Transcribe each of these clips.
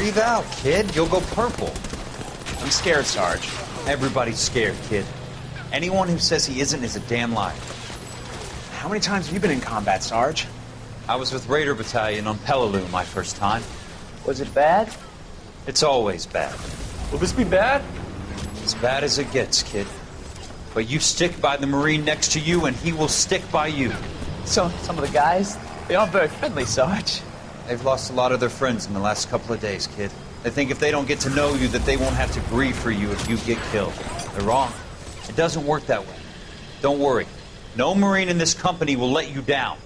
Breathe out, kid. You'll go purple. I'm scared, Sarge. Everybody's scared, kid. Anyone who says he isn't is a damn liar. How many times have you been in combat, Sarge? I was with Raider Battalion on Peleliu my first time. Was it bad? It's always bad. Will this be bad? As bad as it gets, kid. But you stick by the Marine next to you, and he will stick by you. So, some of the guys, they aren't very friendly, Sarge. They've lost a lot of their friends in the last couple of days, kid. They think if they don't get to know you, that they won't have to grieve for you if you get killed. They're wrong. It doesn't work that way. Don't worry. No Marine in this company will let you down.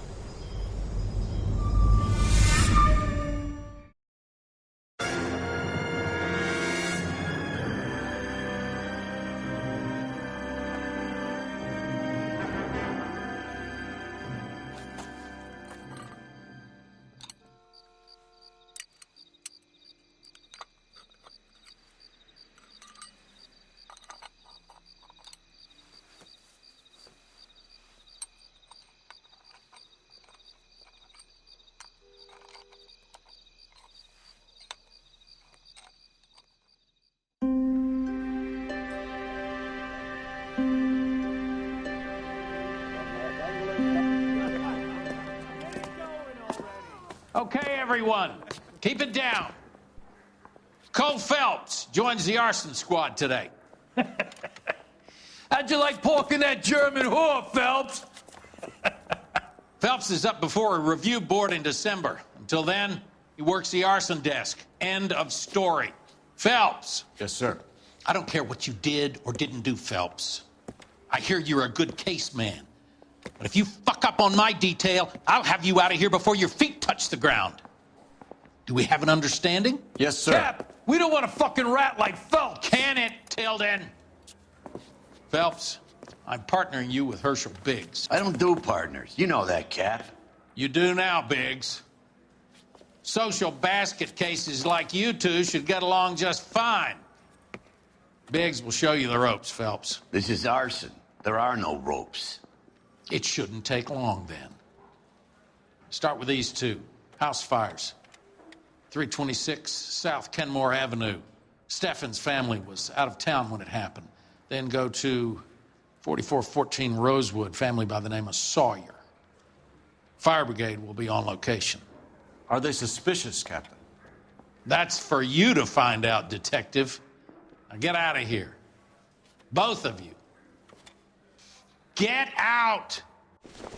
Okay, everyone, keep it down. Cole Phelps joins the arson squad today. How'd you like pork in that German whore, Phelps? Phelps is up before a review board in December. Until then, he works the arson desk. End of story. Phelps. Yes, sir. I don't care what you did or didn't do, Phelps. I hear you're a good case man. But if you fuck up on my detail, I'll have you out of here before your feet touch the ground. Do we have an understanding? Yes, sir. Cap, we don't want a fucking rat like Phelps. Can it, Tilden? Phelps, I'm partnering you with Herschel Biggs. I don't do partners. You know that, Cap. You do now, Biggs. Social basket cases like you two should get along just fine. Biggs will show you the ropes, Phelps. This is arson. There are no ropes. It shouldn't take long, then. Start with these two. House fires. 326 South Kenmore Avenue. Steffen's family was out of town when it happened. Then go to 4414 Rosewood, family by the name of Sawyer. Fire brigade will be on location. Are they suspicious, Captain? That's for you to find out, Detective. Now get out of here. Both of you. Get out!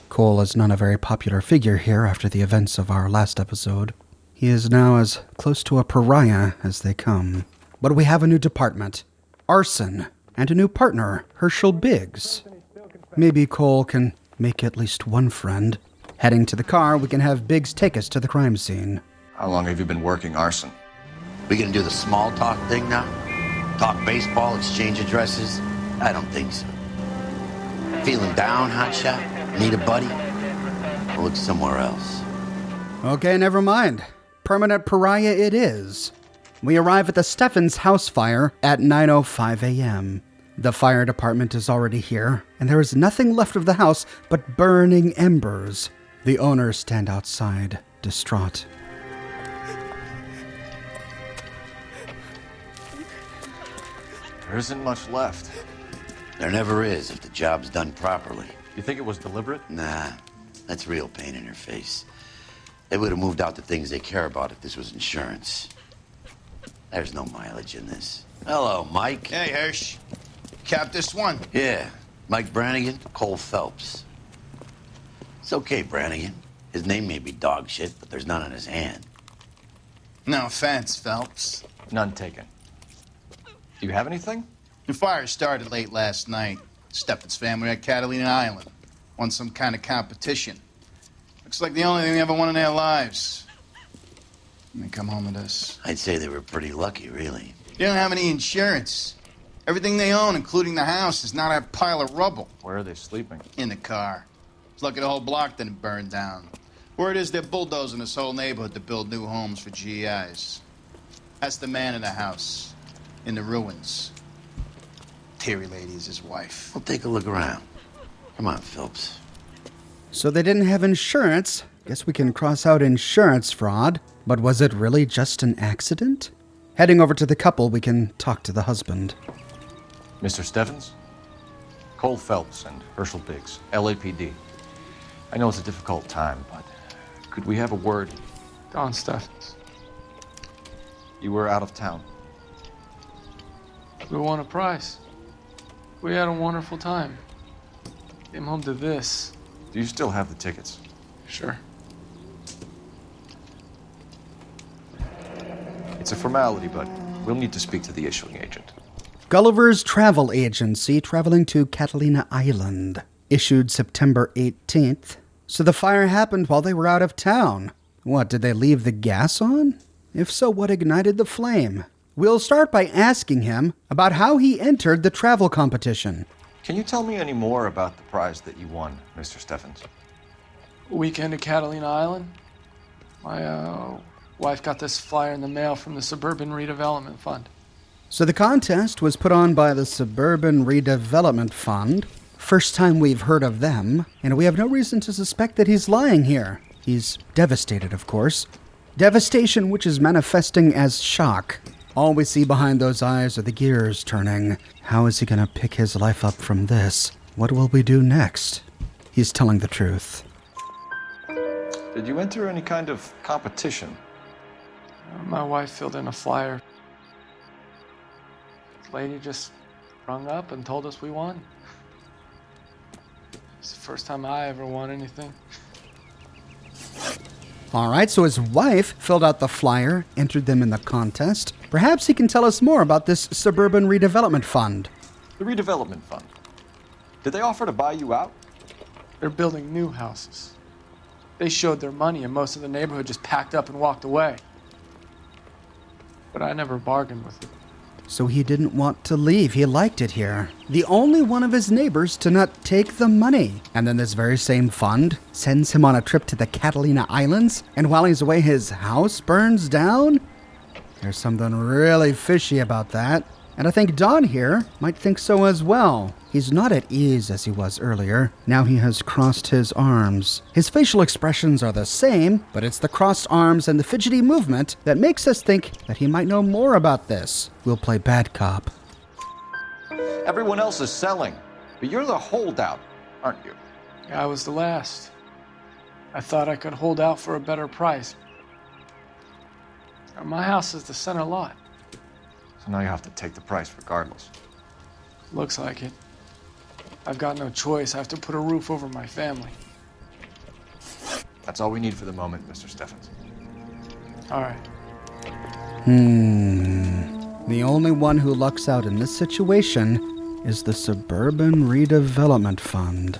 Cole is not a very popular figure here after the events of our last episode. He is now as close to a pariah as they come. But we have a new department, Arson, and a new partner, Herschel Biggs. Maybe Cole can make at least one friend. Heading to the car, we can have Biggs take us to the crime scene. How long have you been working arson? We gonna do the small talk thing now? Talk baseball, exchange addresses? I don't think so. Feeling down, hotshot? Need a buddy? We'll look somewhere else. Okay, never mind. Permanent pariah it is. We arrive at the Steffens house fire at 9:05 a.m. The fire department is already here, and there is nothing left of the house but burning embers. The owners stand outside, distraught. There isn't much left. There never is if the job's done properly. You think it was deliberate? Nah, that's real pain in her face. They would have moved out the things they care about if this was insurance. There's no mileage in this. Hello, Mike. Hey, Hirsch. Cap this one. Yeah, Mike Brannigan, Cole Phelps. It's okay, Brannigan. His name may be dog shit, but there's none on his hand. No offense, Phelps. None taken. Do you have anything? The fire started late last night. Steffen's family at Catalina Island. Won some kind of competition. Looks like the only thing they ever won in their lives. And they come home with us. I'd say they were pretty lucky, really. They don't have any insurance. Everything they own, including the house, is not a pile of rubble. Where are they sleeping? In the car. It's lucky the whole block didn't burn down. Word is they're bulldozing this whole neighborhood to build new homes for GIs. That's the man in the house. In the ruins. Terry lady is his wife. We'll take a look around. Come on, Phelps. So they didn't have insurance, Guess we can cross out insurance fraud, but was it really just an accident? Heading over to the couple, we can talk to the husband. Mr. Steffens? Cole Phelps and Herschel Biggs, LAPD. I know it's a difficult time, but could we have a word? Don Steffens. You were out of town. We won a prize. We had a wonderful time. Came home to this. Do you still have the tickets? Sure. It's a formality, but we'll need to speak to the issuing agent. Gulliver's Travel Agency traveling to Catalina Island. Issued September 18th. So the fire happened while they were out of town. What, did they leave the gas on? If so, what ignited the flame? We'll start by asking him about how he entered the travel competition. Can you tell me any more about the prize that you won, Mr. Steffens? Weekend at Catalina Island. My wife got this flyer in the mail from the Suburban Redevelopment Fund. So the contest was put on by the Suburban Redevelopment Fund. First time we've heard of them, and we have no reason to suspect that he's lying here. He's devastated, of course. Devastation which is manifesting as shock. All we see behind those eyes are the gears turning. How is he going to pick his life up from this? What will we do next? He's telling the truth. Did you enter any kind of competition? My wife filled in a flyer. This lady just rung up and told us we won. It's the first time I ever won anything. All right, so his wife filled out the flyer, entered them in the contest. Perhaps he can tell us more about this Suburban Redevelopment Fund. The Redevelopment Fund. Did they offer to buy you out? They're building new houses. They showed their money and most of the neighborhood just packed up and walked away. But I never bargained with them. So he didn't want to leave. He liked it here. The only one of his neighbors to not take the money. And then this very same fund sends him on a trip to the Catalina Islands, and while he's away, his house burns down? There's something really fishy about that. And I think Don here might think so as well. He's not at ease as he was earlier. Now he has crossed his arms. His facial expressions are the same, but it's the crossed arms and the fidgety movement that makes us think that he might know more about this. We'll play bad cop. Everyone else is selling, but you're the holdout, aren't you? I was the last. I thought I could hold out for a better price. My house is the center lot. So now you have to take the price regardless. Looks like it. I've got no choice. I have to put a roof over my family. That's all we need for the moment, Mr. Steffens. All right. The only one who lucks out in this situation is the Suburban Redevelopment Fund.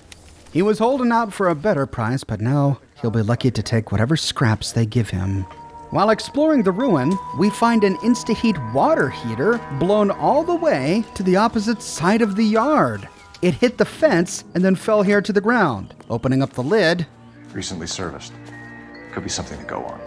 He was holding out for a better price, but now he'll be lucky to take whatever scraps they give him. While exploring the ruin, we find an Instaheat water heater blown all the way to the opposite side of the yard. It hit the fence and then fell here to the ground. Opening up the lid, Recently serviced. Could be something to go on.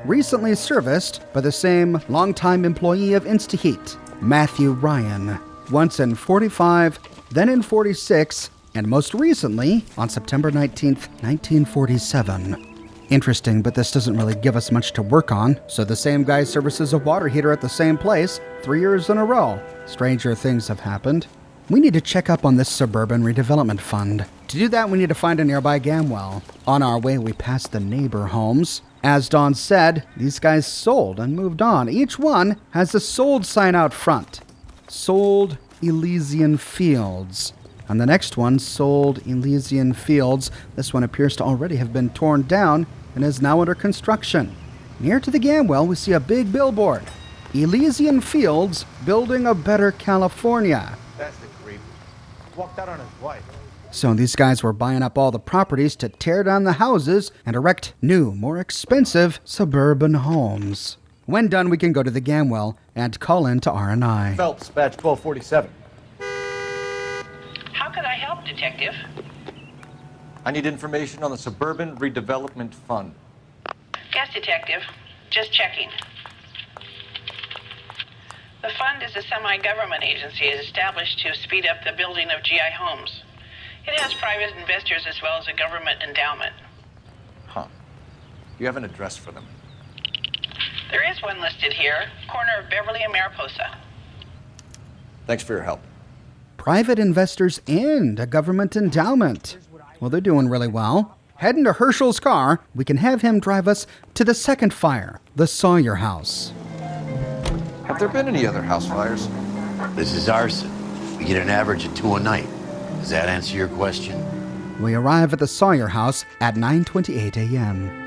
recently serviced by the same longtime employee of Instaheat, Matthew Ryan. Once in 45, then in 46, and most recently on September 19th, 1947. Interesting, but this doesn't really give us much to work on. So the same guy services a water heater at the same place 3 years in a row. Stranger things have happened. We need to check up on this Suburban Redevelopment Fund. To do that, we need to find a nearby Gamwell. On our way, we pass the neighbor homes. As Don said, these guys sold and moved on. Each one has a sold sign out front. Sold Elysian Fields. And the next one, sold Elysian Fields. This one appears to already have been torn down and is now under construction. Near to the Gamwell, we see a big billboard. Elysian Fields, building a better California. That's the creep. Walked out on his wife. So these guys were buying up all the properties to tear down the houses and erect new, more expensive suburban homes. When done, we can go to the Gamwell and call in to R&I. Phelps, badge 1247. How can I help, Detective? I need information on the Suburban Redevelopment Fund. Yes, Detective. Just checking. The fund is a semi-government agency established to speed up the building of GI homes. It has private investors as well as a government endowment. Huh. you have an address for them? There is one listed here, corner of Beverly and Mariposa. Thanks for your help. Private investors and a government endowment. Well, they're doing really well. Heading to Herschel's car, we can have him drive us to the second fire, the Sawyer house. Have there been any other house fires? This is Arson. We get an average of 2 a night. Does that answer your question? We arrive at the Sawyer house at 9:28 a.m.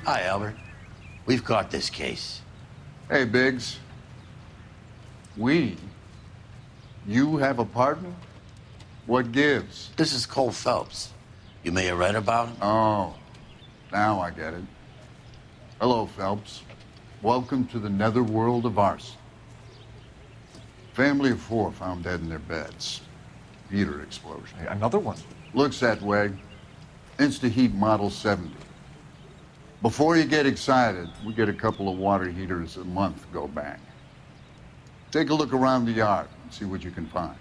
Hi, Albert. We've caught this case. Hey, Biggs. You have a partner? What gives? This is Cole Phelps. You may have read about him. Oh, now I get it. Hello, Phelps. Welcome to the netherworld of Arson. Family of 4 found dead in their beds. Heater explosion. Hey, another one. Looks that way. Insta-Heat Model 70. Before you get excited, we get a couple of water heaters a month go bang. Take a look around the yard and see what you can find.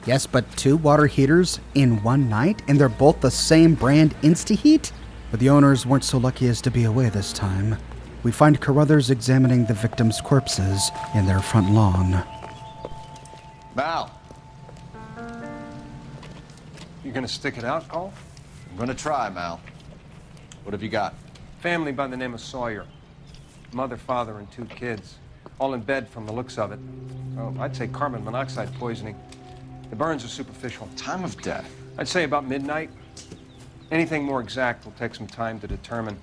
Yes, but 2 water heaters in one night, and they're both the same brand Insta-Heat? But the owners weren't so lucky as to be away this time. We find Carruthers examining the victims' corpses in their front lawn. Mal, You gonna stick it out, Cole? I'm gonna try, Mal. What have you got? Family by the name of Sawyer. Mother, father, and 2 kids. All in bed from the looks of it. Oh, I'd say carbon monoxide poisoning. The burns are superficial. Time of death? I'd say about midnight. Anything more exact will take some time to determine.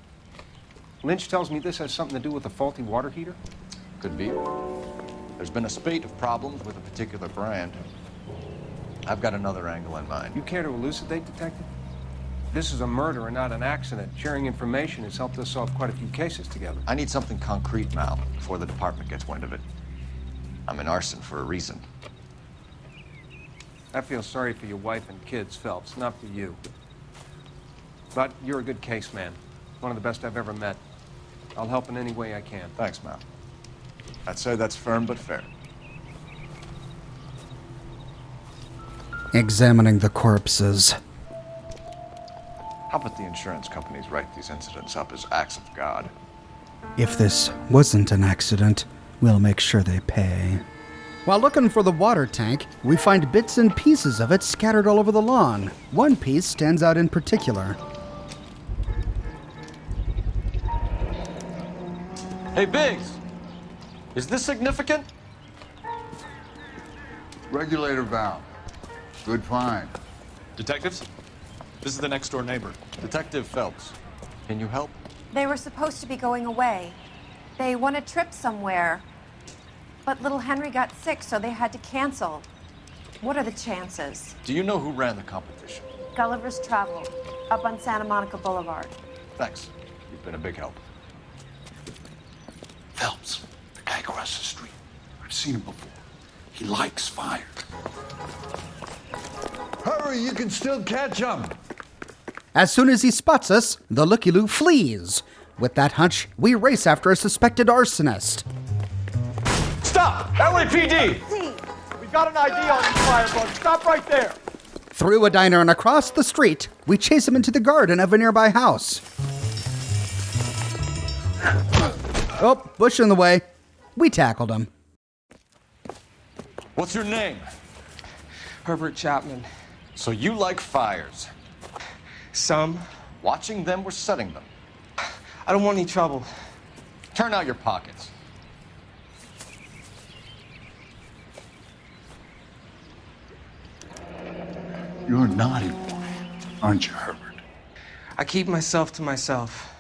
Lynch tells me this has something to do with a faulty water heater. Could be. There's been a spate of problems with a particular brand. I've got another angle in mind. You care to elucidate, Detective? This is a murder and not an accident. Sharing information has helped us solve quite a few cases together. I need something concrete, Mal, before the department gets wind of it. I'm in Arson for a reason. I feel sorry for your wife and kids, Phelps, not for you. But you're a good case man. One of the best I've ever met. I'll help in any way I can. Thanks, Mal. I'd say that's firm but fair. Examining the corpses. How about the insurance companies write these incidents up as acts of God? If this wasn't an accident, we'll make sure they pay. While looking for the water tank, we find bits and pieces of it scattered all over the lawn. One piece stands out in particular. Hey, Biggs! Is this significant? Regulator valve. Good find. Detectives? This is the next door neighbor. Detective Phelps, can you help? They were supposed to be going away. They won a trip somewhere. But little Henry got sick, so they had to cancel. What are the chances? Do you know who ran the competition? Gulliver's Travel, up on Santa Monica Boulevard. Thanks. You've been a big help. Phelps, the guy across the street. I've seen him before. He likes fire. Hurry, you can still catch him. As soon as he spots us, the looky-loo flees. With that hunch, we race after a suspected arsonist. Stop! LAPD! We got an ID on this firebug. Stop right there. Through a diner and across the street, we chase him into the garden of a nearby house. Oh, bush in the way. We tackled him. What's your name? Herbert Chapman. So you like fires? Some. Watching them or setting them? I don't want any trouble. Turn out your pockets. You're a naughty boy, aren't you, Herbert? I keep myself to myself.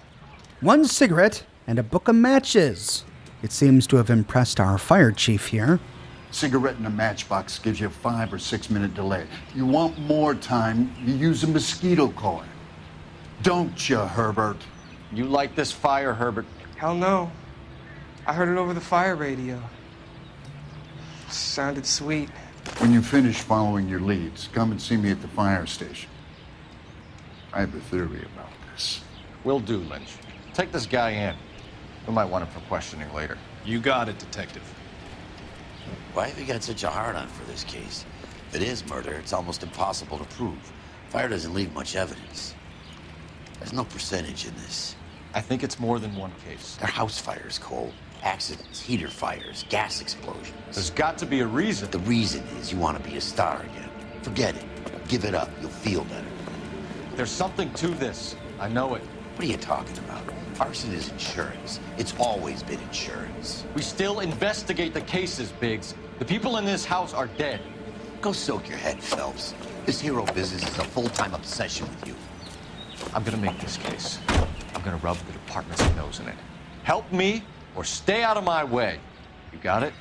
One cigarette and a book of matches. It seems to have impressed our fire chief here. Cigarette in a matchbox gives you a 5 or 6 minute delay. You want more time, you use a mosquito coil. Don't you, Herbert? You like this fire, Herbert? Hell no. I heard it over the fire radio. Sounded sweet. When you finish following your leads, come and see me at the fire station. I have a theory about this. Will do, Lynch. Take this guy in. We might want him for questioning later. You got it, Detective. Why have you got such a hard-on for this case? If it is murder, it's almost impossible to prove. Fire doesn't leave much evidence. There's no percentage in this. I think it's more than one case. They're house fires, Cole. Accidents, heater fires, gas explosions. There's got to be a reason. The reason is you want to be a star again. Forget it. Give it up. You'll feel better. There's something to this. I know it. What are you talking about? Arson is insurance. It's always been insurance. We still investigate the cases, Biggs. The people in this house are dead. Go soak your head, Phelps. This hero business is a full-time obsession with you. I'm gonna make this case. I'm gonna rub the department's nose in it. Help me or stay out of my way. You got it?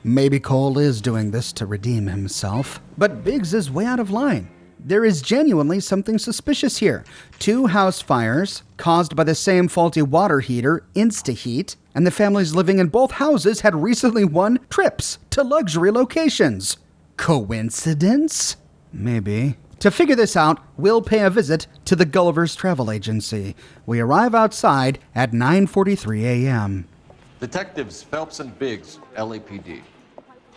Maybe Cole is doing this to redeem himself, but Biggs is way out of line. There is genuinely something suspicious here. 2 house fires caused by the same faulty water heater, InstaHeat, and the families living in both houses had recently won trips to luxury locations. Coincidence? Maybe. To figure this out, we'll pay a visit to the Gulliver's Travel Agency. We arrive outside at 9:43 a.m. Detectives Phelps and Biggs, LAPD.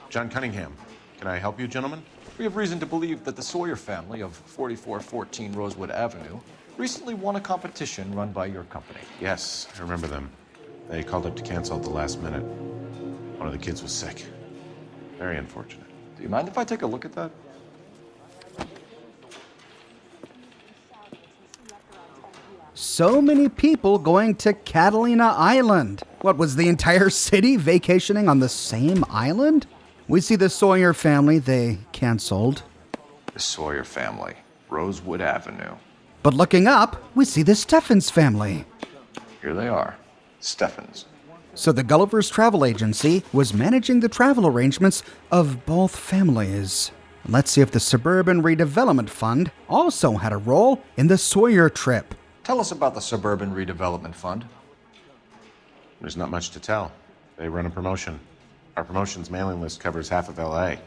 John Cunningham. Can I help you, gentlemen? We have reason to believe that the Sawyer family of 4414 Rosewood Avenue recently won a competition run by your company. Yes, I remember them. They called up to cancel at the last minute. One of the kids was sick. Very unfortunate. Do you mind if I take a look at that? So many people going to Catalina Island. What, was the entire city vacationing on the same island? We see the Sawyer family they canceled. The Sawyer family, Rosewood Avenue. But looking up, we see the Steffens family. Here they are, Steffens. So the Gulliver's Travel Agency was managing the travel arrangements of both families. Let's see if the Suburban Redevelopment Fund also had a role in the Sawyer trip. Tell us about the Suburban Redevelopment Fund. There's not much to tell. They run a promotion. Our promotions mailing list covers half of L.A.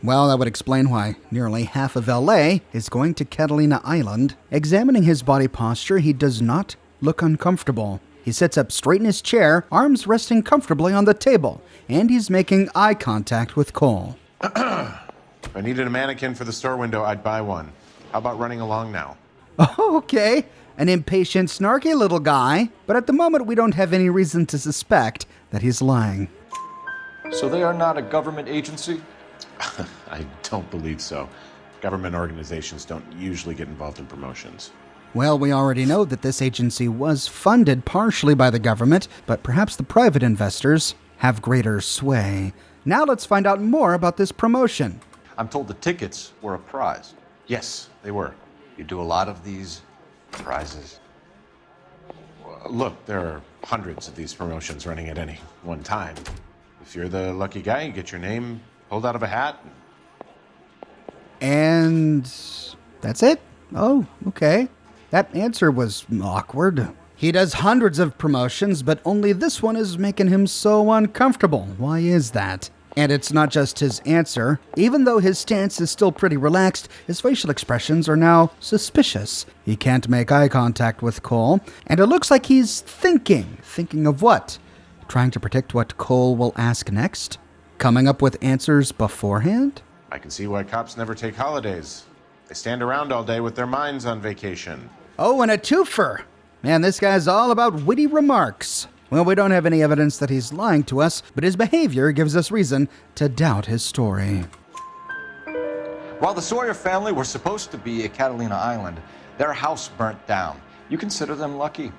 Well, that would explain why nearly half of L.A. is going to Catalina Island. Examining his body posture, he does not look uncomfortable. He sits up straight in his chair, arms resting comfortably on the table, and he's making eye contact with Cole. If I needed a mannequin for the store window, I'd buy one. How about running along now? Oh, okay. An impatient, snarky little guy, but at the moment we don't have any reason to suspect that he's lying. So they are not a government agency? I don't believe so. Government organizations don't usually get involved in promotions. Well, we already know that this agency was funded partially by the government, but perhaps the private investors have greater sway. Now let's find out more about this promotion. I'm told the tickets were a prize. Yes, they were. You do a lot of these prizes? Look, there are hundreds of these promotions running at any one time. If you're the lucky guy, you get your name pulled out of a hat. And that's it? Oh, okay. That answer was awkward. He does hundreds of promotions, but only this one is making him so uncomfortable. Why is that? And it's not just his answer. Even though his stance is still pretty relaxed, his facial expressions are now suspicious. He can't make eye contact with Cole, and it looks like he's thinking. Thinking of what? Trying to predict what Cole will ask next? Coming up with answers beforehand? I can see why cops never take holidays. They stand around all day with their minds on vacation. Oh, and a twofer. Man, this guy's all about witty remarks. Well, we don't have any evidence that he's lying to us, but his behavior gives us reason to doubt his story. While the Sawyer family were supposed to be at Catalina Island, their house burnt down. You consider them lucky?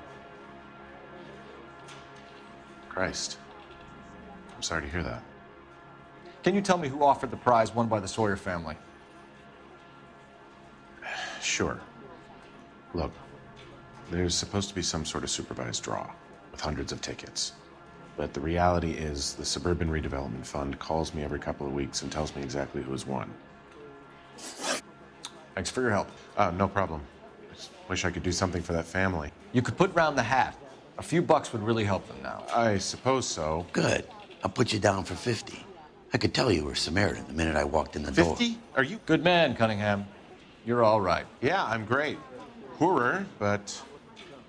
Christ. I'm sorry to hear that. Can you tell me who offered the prize won by the Sawyer family? Sure. Look, there's supposed to be some sort of supervised draw with hundreds of tickets. But the reality is the Suburban Redevelopment Fund calls me every couple of weeks and tells me exactly who has won. Thanks for your help. No problem. I just wish I could do something for that family. You could put round the hat. A few bucks would really help them now. I suppose so. Good. I'll put you down for 50. I could tell you were Samaritan the minute I walked in the door. 50? Are you? Good man, Cunningham. You're all right. Yeah, I'm great. Poorer, but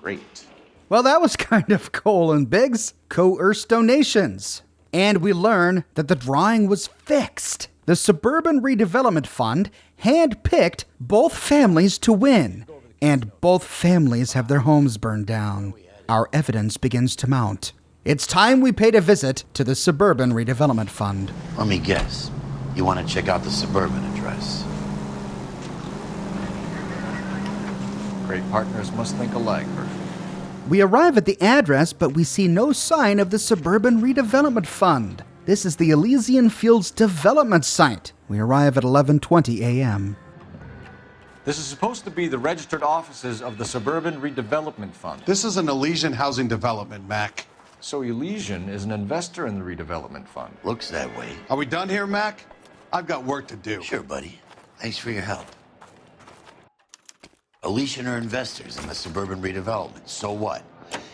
great. Well, that was kind of Cole and Biggs. Coerced donations. And we learn that the drawing was fixed. The Suburban Redevelopment Fund handpicked both families to win. And both families have their homes burned down. Our evidence begins to mount. It's time we paid a visit to the Suburban Redevelopment Fund. Let me guess. You want to check out the Suburban address? Great partners must think alike, Herschel. We arrive at the address, but we see no sign of the Suburban Redevelopment Fund. This is the Elysian Fields development site. We arrive at 11:20 a.m. This is supposed to be the registered offices of the Suburban Redevelopment Fund. This is an Elysian housing development, Mac. So Elysian is an investor in the redevelopment fund. Looks that way. Are we done here, Mac? I've got work to do. Sure, buddy. Thanks for your help. Elysian are investors in the Suburban Redevelopment. So what?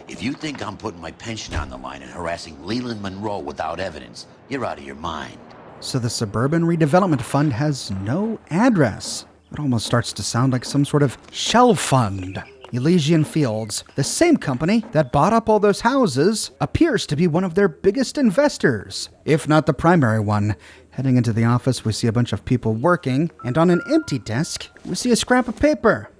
If you think I'm putting my pension on the line and harassing Leland Monroe without evidence, you're out of your mind. So the Suburban Redevelopment Fund has no address. It almost starts to sound like some sort of shell fund. Elysian Fields, the same company that bought up all those houses, appears to be one of their biggest investors, if not the primary one. Heading into the office, we see a bunch of people working, and on an empty desk, we see a scrap of paper.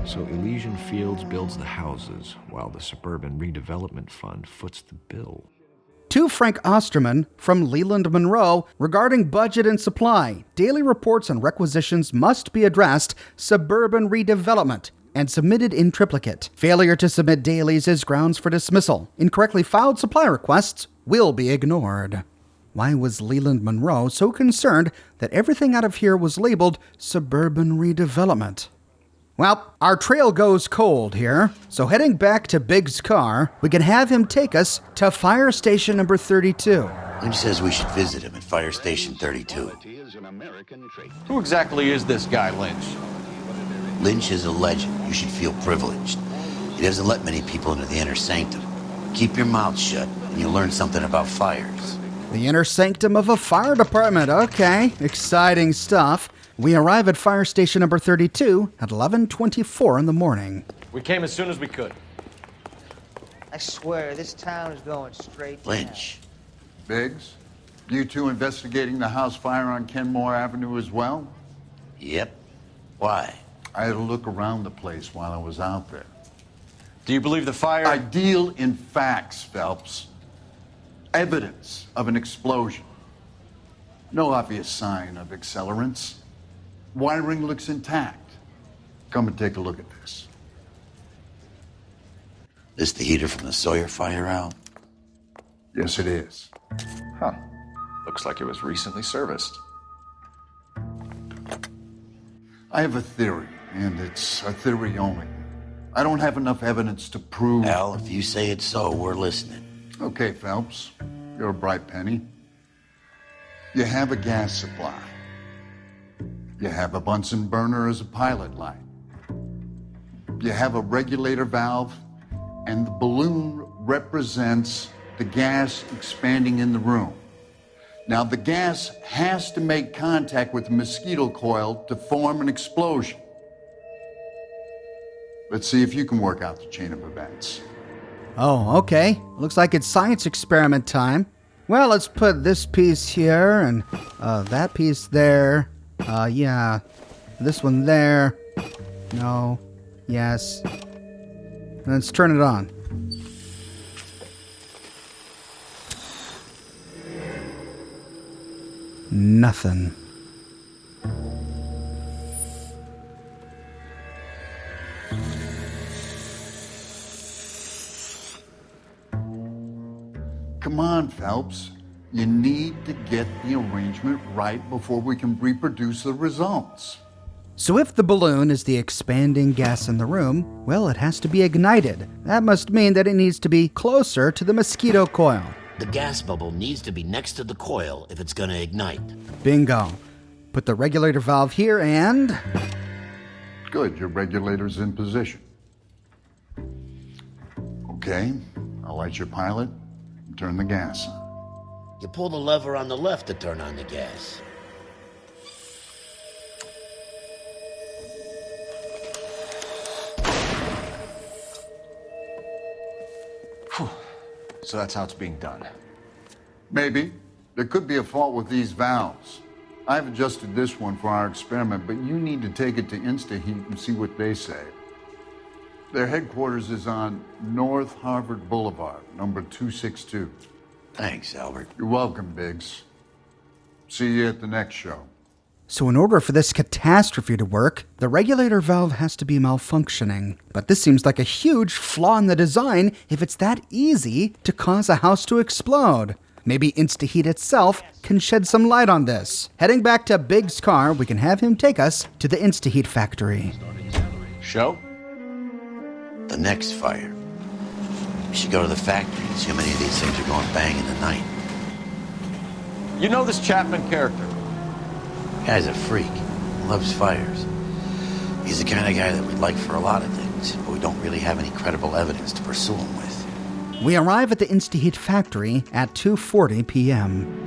So Elysian Fields builds the houses, while the Suburban Redevelopment Fund foots the bill. To Frank Osterman from Leland Monroe regarding budget and supply. Daily reports and requisitions must be addressed Suburban Redevelopment and submitted in triplicate. Failure to submit dailies is grounds for dismissal. Incorrectly filed supply requests will be ignored. Why was Leland Monroe so concerned that everything out of here was labeled Suburban Redevelopment? Well, our trail goes cold here, so heading back to Big's car, we can have him take us to Fire Station number 32. Lynch says we should visit him at Fire Station 32. Who exactly is this guy, Lynch? Lynch is a legend. You should feel privileged. He doesn't let many people into the inner sanctum. Keep your mouth shut, and you'll learn something about fires. The inner sanctum of a fire department. Okay, exciting stuff. We arrive at Fire Station number 32 at 11:24 in the morning. We came as soon as we could. I swear, this town is going straight down. Lynch. Biggs, you two investigating the house fire on Kenmore Avenue as well? Yep. Why? I had a look around the place while I was out there. Do you believe the fire? I deal in facts, Phelps. Evidence of an explosion. No obvious sign of accelerants. Wiring looks intact. Come and take a look at this. This the heater from the Sawyer fire, Al? Yes, it is. Huh. Looks like it was recently serviced. I have a theory, and it's a theory only. I don't have enough evidence to prove... Al, if you say it's so, we're listening. Okay, Phelps. You're a bright penny. You have a gas supply. You have a Bunsen burner as a pilot light. You have a regulator valve, and the balloon represents the gas expanding in the room. Now, the gas has to make contact with the mosquito coil to form an explosion. Let's see if you can work out the chain of events. Oh, okay. Looks like it's science experiment time. Well, let's put this piece here and that piece there. Yeah. This one there. No. Yes. Let's turn it on. Nothing. Come on, Phelps. You need to get the arrangement right before we can reproduce the results. So if the balloon is the expanding gas in the room, well, it has to be ignited. That must mean that it needs to be closer to the mosquito coil. The gas bubble needs to be next to the coil if it's going to ignite. Bingo. Put the regulator valve here and... Good, your regulator's in position. Okay, I'll light your pilot and turn the gas on. You pull the lever on the left to turn on the gas. Whew. So that's how it's being done. Maybe. There could be a fault with these valves. I've adjusted this one for our experiment, but you need to take it to InstaHeat and see what they say. Their headquarters is on North Harvard Boulevard, number 262. Thanks, Albert. You're welcome, Biggs. See you at the next show. So in order for this catastrophe to work, the regulator valve has to be malfunctioning. But this seems like a huge flaw in the design if it's that easy to cause a house to explode. Maybe InstaHeat itself can shed some light on this. Heading back to Biggs' car, we can have him take us to the InstaHeat factory. Show? The next fire. We should go to the factory and see how many of these things are going bang in the night. You know this Chapman character? Guy's a freak. Loves fires. He's the kind of guy that we'd like for a lot of things, but we don't really have any credible evidence to pursue him with. We arrive at the InstaHeat factory at 2:40 p.m.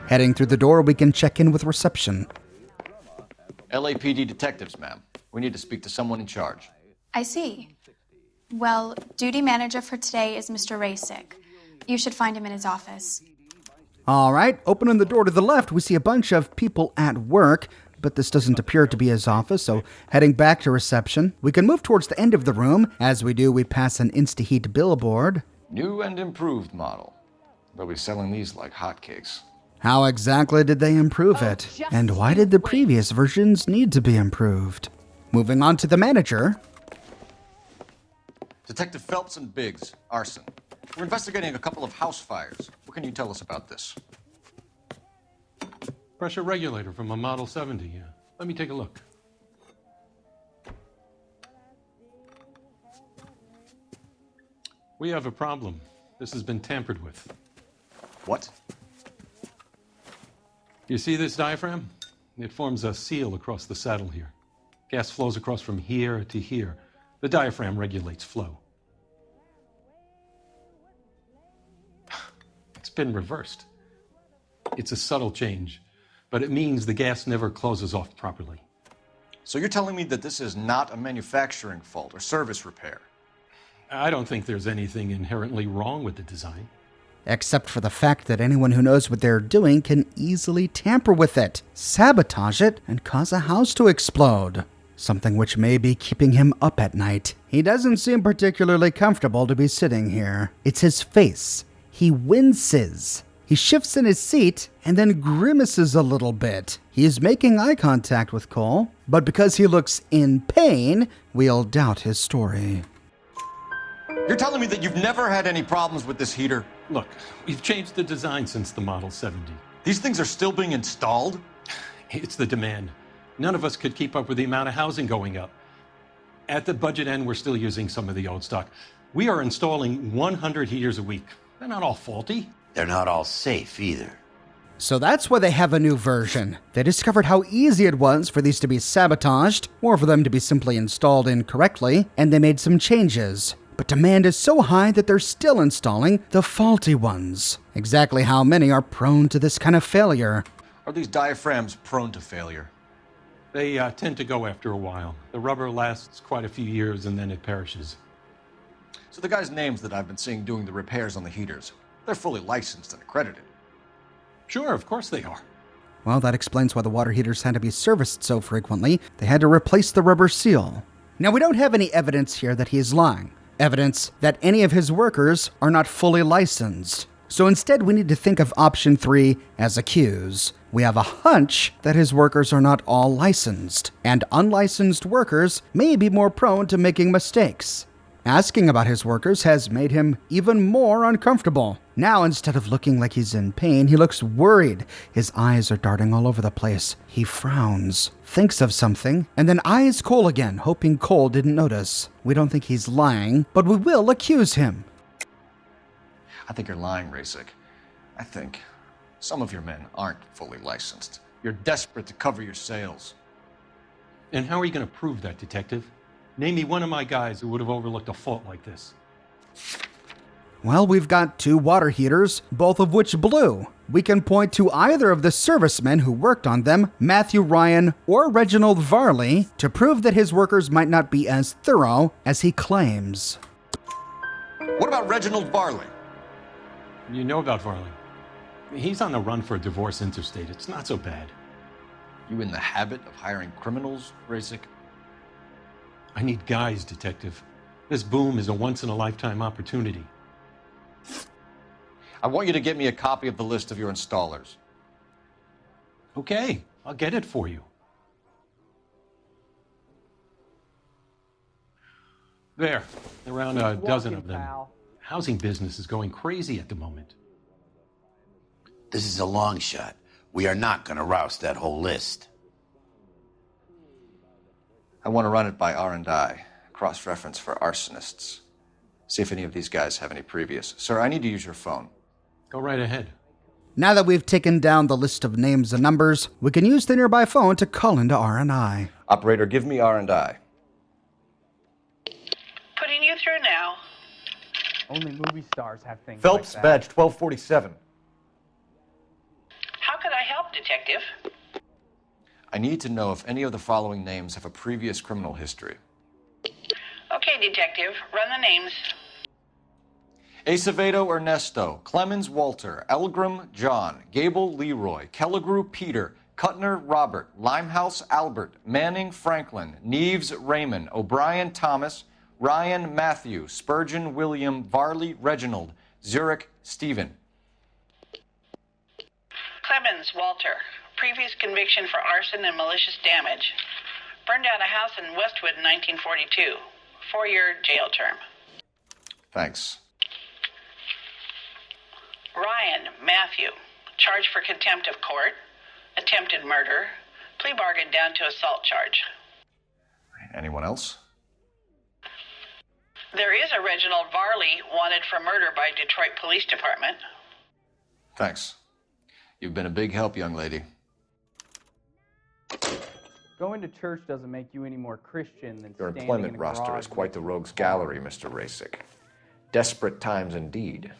Heading through the door, we can check in with reception. LAPD detectives, ma'am. We need to speak to someone in charge. I see. Well, duty manager for today is Mr. Rasick. You should find him in his office. All right, opening the door to the left, we see a bunch of people at work, but this doesn't appear to be his office, so heading back to reception, we can move towards the end of the room. As we do, we pass an InstaHeat billboard. New and improved model. They'll be selling these like hotcakes. How exactly did they improve it? And why did the previous versions need to be improved? Moving on to the manager. Detective Phelps and Biggs, Arson. We're investigating a couple of house fires. What can you tell us about this? Pressure regulator from a Model 70. Let me take a look. We have a problem. This has been tampered with. What? You see this diaphragm? It forms a seal across the saddle here. Gas flows across from here to here. The diaphragm regulates flow. It's been reversed. It's a subtle change, but it means the gas never closes off properly. So you're telling me that this is not a manufacturing fault or service repair? I don't think there's anything inherently wrong with the design. Except for the fact that anyone who knows what they're doing can easily tamper with it, sabotage it, and cause a house to explode. Something which may be keeping him up at night. He doesn't seem particularly comfortable to be sitting here. It's his face. He winces. He shifts in his seat and then grimaces a little bit. He is making eye contact with Cole, but because he looks in pain, we'll doubt his story. You're telling me that you've never had any problems with this heater? Look, we've changed the design since the Model 70. These things are still being installed? It's the demand. None of us could keep up with the amount of housing going up. At the budget end, we're still using some of the old stock. We are installing 100 heaters a week. They're not all faulty. They're not all safe either. So that's why they have a new version. They discovered how easy it was for these to be sabotaged, or for them to be simply installed incorrectly, and they made some changes. But demand is so high that they're still installing the faulty ones. Exactly how many are prone to this kind of failure? Are these diaphragms prone to failure? They tend to go after a while. The rubber lasts quite a few years and then it perishes. So the guys' names that I've been seeing doing the repairs on the heaters, they're fully licensed and accredited. Sure, of course they are. Well, that explains why the water heaters had to be serviced so frequently. They had to replace the rubber seal. Now, we don't have any evidence here that he is lying. Evidence that any of his workers are not fully licensed. So instead, we need to think of option 3 as accuse. We have a hunch that his workers are not all licensed, and unlicensed workers may be more prone to making mistakes. Asking about his workers has made him even more uncomfortable. Now, instead of looking like he's in pain, he looks worried. His eyes are darting all over the place. He frowns, thinks of something, and then eyes Cole again, hoping Cole didn't notice. We don't think he's lying, but we will accuse him. I think you're lying, Rasick. I think some of your men aren't fully licensed. You're desperate to cover your sales. And how are you going to prove that, Detective? Name me one of my guys who would have overlooked a fault like this. Well, we've got 2 water heaters, both of which blew. We can point to either of the servicemen who worked on them, Matthew Ryan or Reginald Varley, to prove that his workers might not be as thorough as he claims. What about Reginald Varley? You know about Varley. He's on the run for a divorce interstate. It's not so bad. You in the habit of hiring criminals, Rasic? I need guys, Detective. This boom is a once-in-a-lifetime opportunity. I want you to get me a copy of the list of your installers. Okay, I'll get it for you. There, around a dozen of them. Housing business is going crazy at the moment. This is a long shot. We are not going to roust that whole list. I want to run it by R&I, cross-reference for arsonists. See if any of these guys have any previous. Sir, I need to use your phone. Go right ahead. Now that we've taken down the list of names and numbers, we can use the nearby phone to call into R&I. Operator, give me R&I. Putting you through now. Only movie stars have things Phelps, like that. badge 1247. How could I help, Detective? I need to know if any of the following names have a previous criminal history. Okay, Detective. Run the names. Acevedo Ernesto, Clemons Walter, Elgram John, Gable Leroy, Kelligrew Peter, Cutner Robert, Limehouse Albert, Manning Franklin, Neves Raymond, O'Brien Thomas, Ryan Matthew, Spurgeon William, Varley Reginald, Zurich Stephen. Clemons Walter. Previous conviction for arson and malicious damage. Burned down a house in Westwood in 1942. 4-year jail term. Thanks. Ryan Matthew. Charged for contempt of court. Attempted murder. Plea bargain down to assault charge. Anyone else? There is a Reginald Varley wanted for murder by Detroit Police Department. Thanks. You've been a big help, young lady. Going to church doesn't make you any more Christian than Your standing employment in a roster garage is quite the rogues gallery, Mr. Rasic. Desperate times indeed.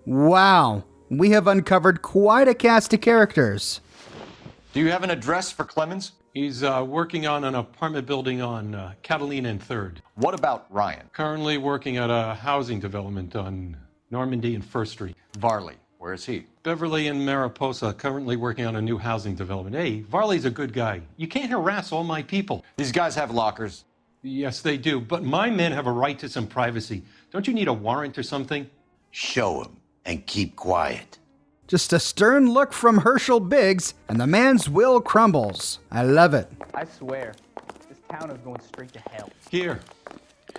Wow, we have uncovered quite a cast of characters. Do you have an address for Clemons? He's working on an apartment building on Catalina and 3rd. What about Ryan? Currently working at a housing development on Normandy and 1st Street. Varley, where is he? Beverly and Mariposa, currently working on a new housing development. Hey, Varley's a good guy. You can't harass all my people. These guys have lockers. Yes, they do, but my men have a right to some privacy. Don't you need a warrant or something? Show him and keep quiet. Just a stern look from Herschel Biggs, and the man's will crumbles. I love it. I swear, this town is going straight to hell. Here.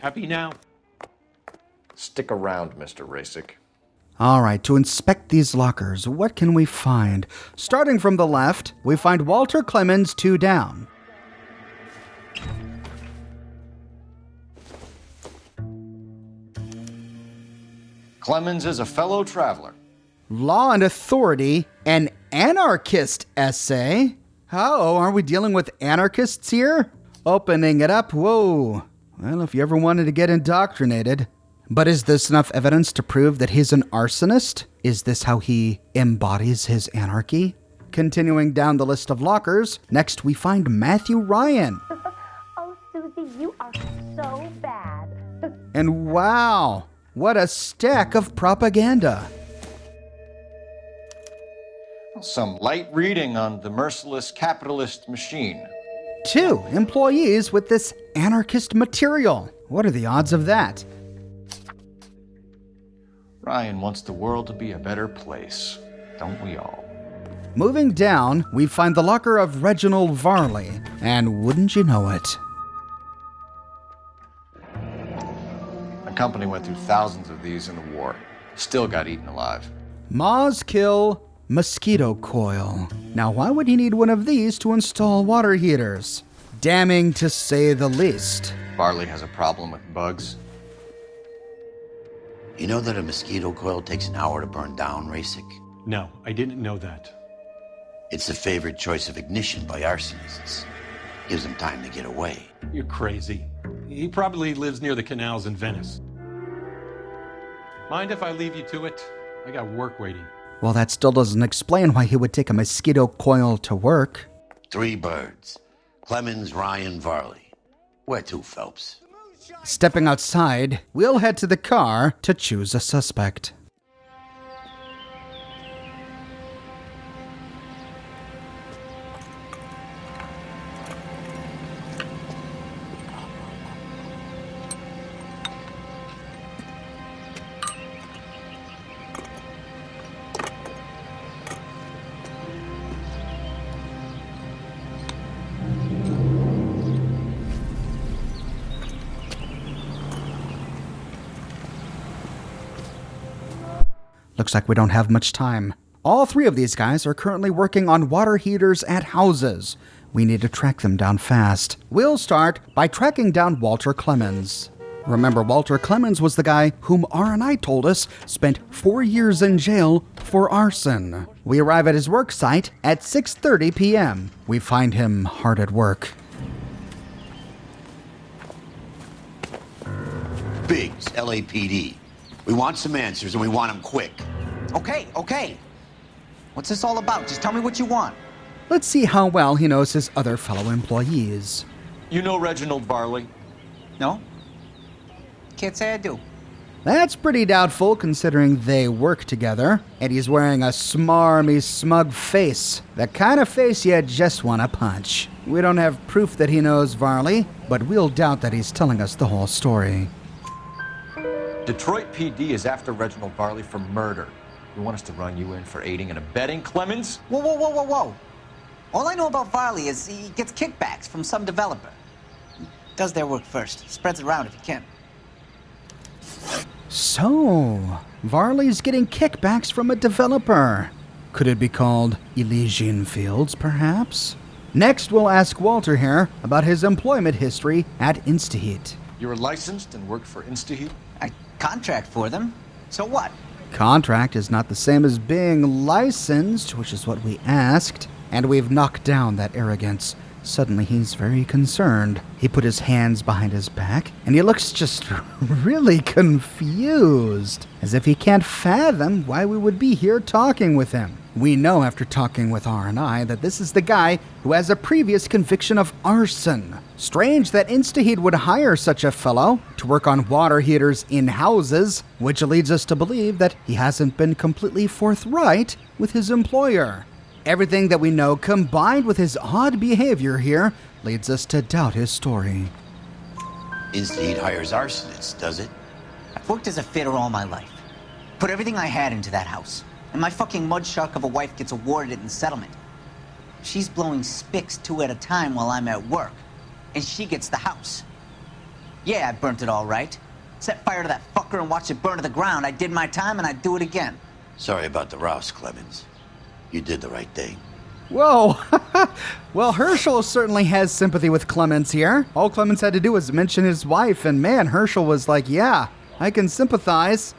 Happy now? Stick around, Mr. Rasic. All right, to inspect these lockers, what can we find? Starting from the left, we find Walter Clemons 2 down. Clemons is a fellow traveler. Law and Authority, an anarchist essay? Oh, are we dealing with anarchists here? Opening it up, whoa. Well, if you ever wanted to get indoctrinated. But is this enough evidence to prove that he's an arsonist? Is this how he embodies his anarchy? Continuing down the list of lockers, next we find Matthew Ryan. Oh, Susie, you are so bad. And wow, what a stack of propaganda. Some light reading on the merciless capitalist machine. 2 employees with this anarchist material. What are the odds of that? Ryan wants the world to be a better place, don't we all? Moving down, we find the locker of Reginald Varley, and wouldn't you know it? The company went through thousands of these in the war. Still got eaten alive. Moths kill, mosquito coil. Now, why would he need one of these to install water heaters? Damning to say the least. Varley has a problem with bugs. You know that a mosquito coil takes an hour to burn down, Rasic? No, I didn't know that. It's the favorite choice of ignition by arsonists. Gives them time to get away. You're crazy. He probably lives near the canals in Venice. Mind if I leave you to it? I got work waiting. Well, that still doesn't explain why he would take a mosquito coil to work. 3 birds. Clemons, Ryan, Varley. Where to, Phelps? Stepping outside, we'll head to the car to choose a suspect. Looks like we don't have much time. All 3 of these guys are currently working on water heaters at houses. We need to track them down fast. We'll start by tracking down Walter Clemons. Remember, Walter Clemons was the guy whom R&I told us spent 4 years in jail for arson. We arrive at his work site at 6:30 p.m. We find him hard at work. Biggs, LAPD. We want some answers, and we want them quick. Okay. What's this all about? Just tell me what you want. Let's see how well he knows his other fellow employees. You know Reginald Varley? No? Can't say I do. That's pretty doubtful considering they work together, and he's wearing a smarmy, smug face. The kind of face you just want to punch. We don't have proof that he knows Varley, but we'll doubt that he's telling us the whole story. Detroit PD is after Reginald Varley for murder. You want us to run you in for aiding and abetting, Clemons? Whoa. All I know about Varley is he gets kickbacks from some developer. He does their work first. Spreads it around if he can. So, Varley's getting kickbacks from a developer. Could it be called Elysian Fields, perhaps? Next, we'll ask Walter here about his employment history at InstaHeat. You were licensed and worked for InstaHeat? I contract for them. So what? Contract is not the same as being licensed, which is what we asked, and we've knocked down that arrogance. Suddenly, he's very concerned. He put his hands behind his back, and he looks just really confused, as if he can't fathom why we would be here talking with him. We know after talking with R&I that this is the guy who has a previous conviction of arson. Strange that InstaHeat would hire such a fellow to work on water heaters in houses, which leads us to believe that he hasn't been completely forthright with his employer. Everything that we know combined with his odd behavior here leads us to doubt his story. InstaHeat hires arsonists, does it? I've worked as a fitter all my life. Put everything I had into that house. And my fucking mud shark of a wife gets awarded it in settlement. She's blowing spics 2 at a time while I'm at work. And she gets the house. Yeah, I burnt it all right. Set fire to that fucker and watched it burn to the ground. I did my time and I'd do it again. Sorry about the rouse, Clemons. You did the right thing. Whoa! Well, Herschel certainly has sympathy with Clemons here. All Clemons had to do was mention his wife, and man, Herschel was like, yeah, I can sympathize.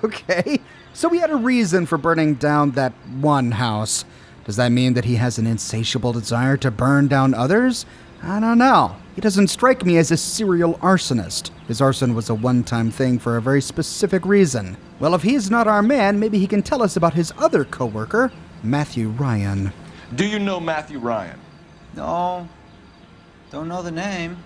Okay. So he had a reason for burning down that one house. Does that mean that he has an insatiable desire to burn down others? I don't know. He doesn't strike me as a serial arsonist. His arson was a one-time thing for a very specific reason. Well, if he's not our man, maybe he can tell us about his other co-worker, Matthew Ryan. Do you know Matthew Ryan? No. Don't know the name.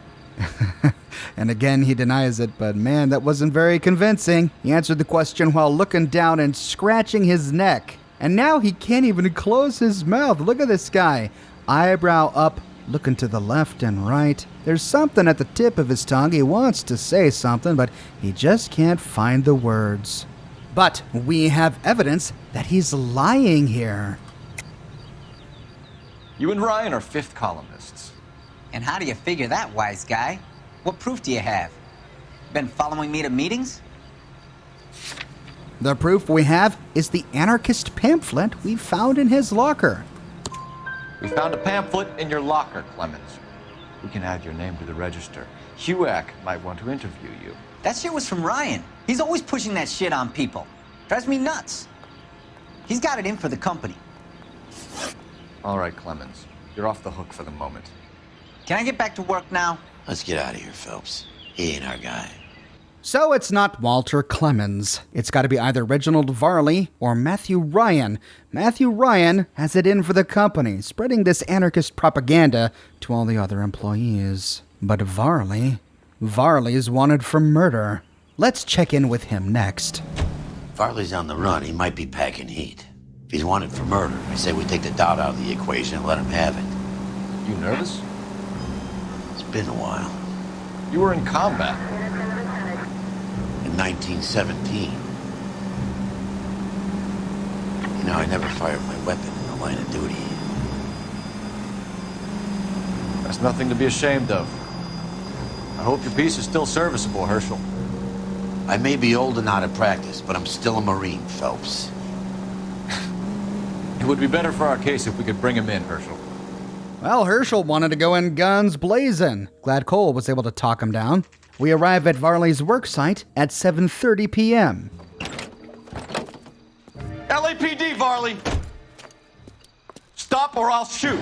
And again, he denies it, but man, that wasn't very convincing. He answered the question while looking down and scratching his neck. And now he can't even close his mouth. Look at this guy. Eyebrow up, looking to the left and right. There's something at the tip of his tongue. He wants to say something, but he just can't find the words. But we have evidence that he's lying here. You and Ryan are fifth columnists. And how do you figure that, wise guy? What proof do you have? Been following me to meetings? The proof we have is the anarchist pamphlet we found in his locker. We found a pamphlet in your locker, Clemons. We can add your name to the register. HUAC might want to interview you. That shit was from Ryan. He's always pushing that shit on people. Drives me nuts. He's got it in for the company. All right, Clemons. You're off the hook for the moment. Can I get back to work now? Let's get out of here, Phelps. He ain't our guy. So it's not Walter Clemons. It's got to be either Reginald Varley or Matthew Ryan. Matthew Ryan has it in for the company, spreading this anarchist propaganda to all the other employees. But Varley's wanted for murder. Let's check in with him next. Varley's on the run. He might be packing heat. If he's wanted for murder, I say we take the doubt out of the equation and let him have it. You nervous? It's been a while. You were in combat. In 1917. You know, I never fired my weapon in the line of duty. That's nothing to be ashamed of. I hope your piece is still serviceable, Herschel. I may be old and out of practice, but I'm still a Marine, Phelps. It would be better for our case if we could bring him in, Herschel. Well, Herschel wanted to go in guns blazing. Glad Cole was able to talk him down. We arrive at Varley's work site at 7:30 p.m. LAPD, Varley! Stop or I'll shoot!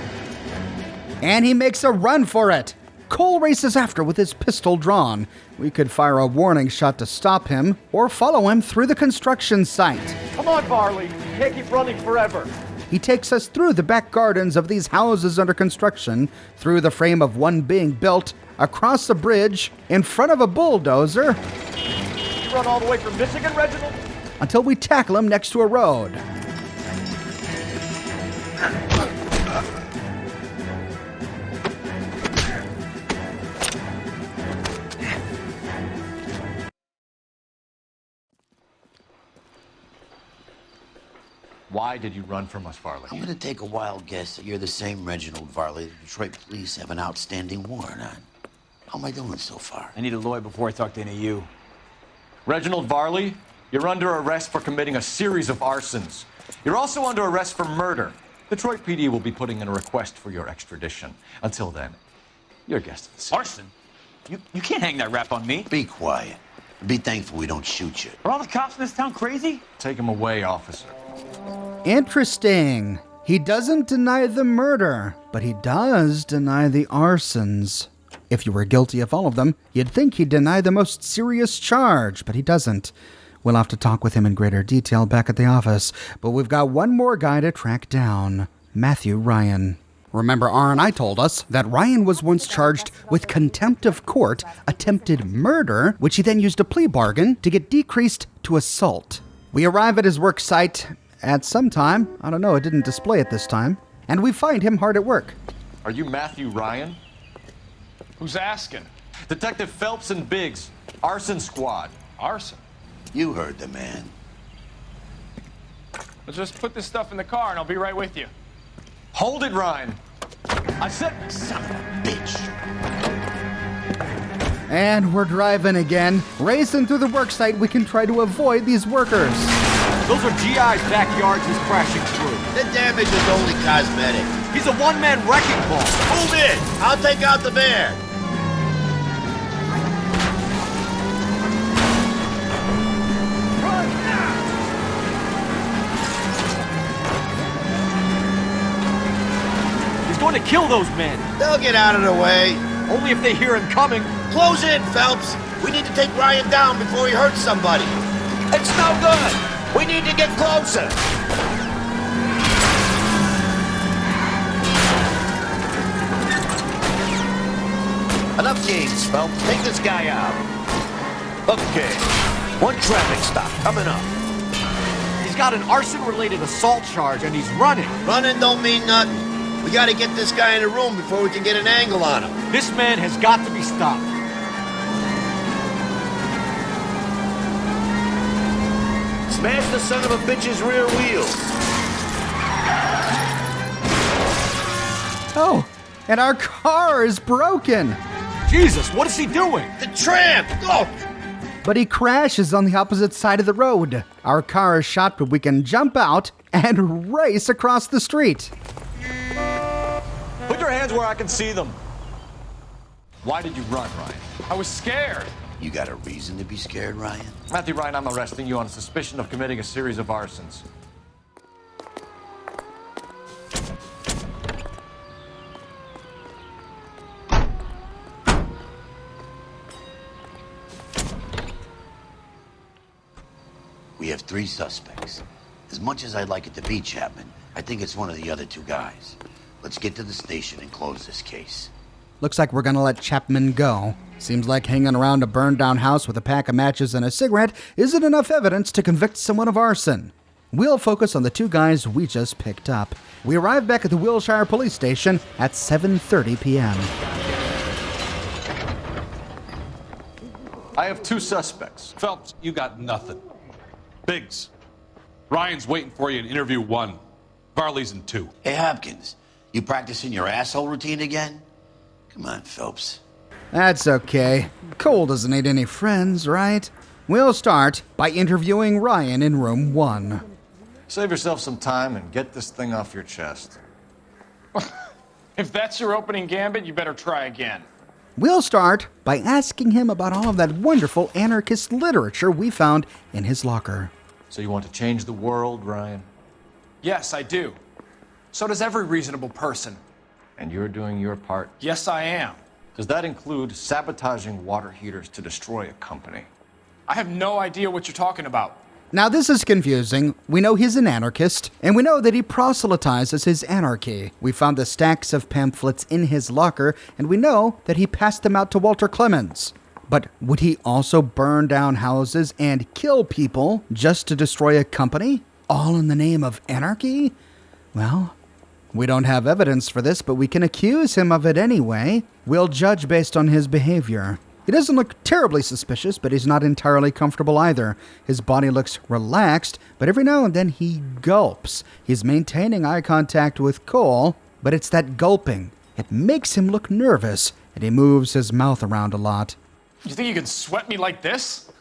And he makes a run for it. Cole races after with his pistol drawn. We could fire a warning shot to stop him or follow him through the construction site. Come on, Varley. You can't keep running forever. He takes us through the back gardens of these houses under construction, through the frame of one being built, across a bridge, in front of a bulldozer. You run all the way from Michigan, Reginald? Until we tackle him next to a road. Why did you run from us, Varley? I'm gonna take a wild guess that you're the same Reginald Varley the Detroit police have an outstanding warrant on. How am I doing so far? I need a lawyer before I talk to any of you. Reginald Varley, you're under arrest for committing a series of arsons. You're also under arrest for murder. Detroit PD will be putting in a request for your extradition. Until then, you're a guest of the city. Arson? You can't hang that rap on me. Be quiet. Be thankful we don't shoot you. Are all the cops in this town crazy? Take him away, officer. Interesting. He doesn't deny the murder, but he does deny the arsons. If you were guilty of all of them, you'd think he'd deny the most serious charge, but he doesn't. We'll have to talk with him in greater detail back at the office, but we've got one more guy to track down. Matthew Ryan. Remember, R&I told us that Ryan was once charged with contempt of court, attempted murder, which he then used a plea bargain to get decreased to assault. We arrive at his work site at some time. I don't know, it didn't display it this time. And we find him hard at work. Are you Matthew Ryan? Who's asking? Detective Phelps and Biggs, Arson Squad. Arson? You heard the man. Let's just put this stuff in the car and I'll be right with you. Hold it, Ryan. I said... Son of a bitch. And we're driving again. Racing through the worksite, we can try to avoid these workers. Those are GI's backyards he's crashing through. The damage is only cosmetic. He's a one-man wrecking ball. Move in. I'll take out the van. He's going to kill those men. They'll get out of the way. Only if they hear him coming. Close in, Phelps. We need to take Ryan down before he hurts somebody. It's no good. We need to get closer. Enough games, Phelps. Take this guy out. Okay. One traffic stop coming up. He's got an arson-related assault charge, and he's running. Running don't mean nothing. We gotta get this guy in a room before we can get an angle on him. This man has got to be stopped. Smash the son of a bitch's rear wheels. Oh, and our car is broken. Jesus, what is he doing? The tramp! Go! But he crashes on the opposite side of the road. Our car is shot, but we can jump out and race across the street. Put your hands where I can see them. Why did you run, Ryan? I was scared. You got a reason to be scared, Ryan? Matthew Ryan, I'm arresting you on suspicion of committing a series of arsons. We have 3 suspects. As much as I'd like it to be Chapman, I think it's one of the other 2 guys. Let's get to the station and close this case. Looks like we're gonna let Chapman go. Seems like hanging around a burned-down house with a pack of matches and a cigarette isn't enough evidence to convict someone of arson. We'll focus on the 2 guys we just picked up. We arrive back at the Wilshire Police Station at 7:30 p.m. I have 2 suspects. Phelps, you got nothing. Biggs, Ryan's waiting for you in interview 1. Varley's in 2. Hey, Hopkins, you practicing your asshole routine again? Come on, Phelps. That's okay. Cole doesn't need any friends, right? We'll start by interviewing Ryan in room 1. Save yourself some time and get this thing off your chest. If that's your opening gambit, you better try again. We'll start by asking him about all of that wonderful anarchist literature we found in his locker. So you want to change the world, Ryan? Yes, I do. So does every reasonable person. And you're doing your part? Yes, I am. Does that include sabotaging water heaters to destroy a company? I have no idea what you're talking about. Now this is confusing. We know he's an anarchist, and we know that he proselytizes his anarchy. We found the stacks of pamphlets in his locker, and we know that he passed them out to Walter Clemons. But would he also burn down houses and kill people just to destroy a company? All in the name of anarchy? Well, we don't have evidence for this, but we can accuse him of it anyway. We'll judge based on his behavior. He doesn't look terribly suspicious, but he's not entirely comfortable either. His body looks relaxed, but every now and then he gulps. He's maintaining eye contact with Cole, but it's that gulping. It makes him look nervous, and he moves his mouth around a lot. You think you can sweat me like this?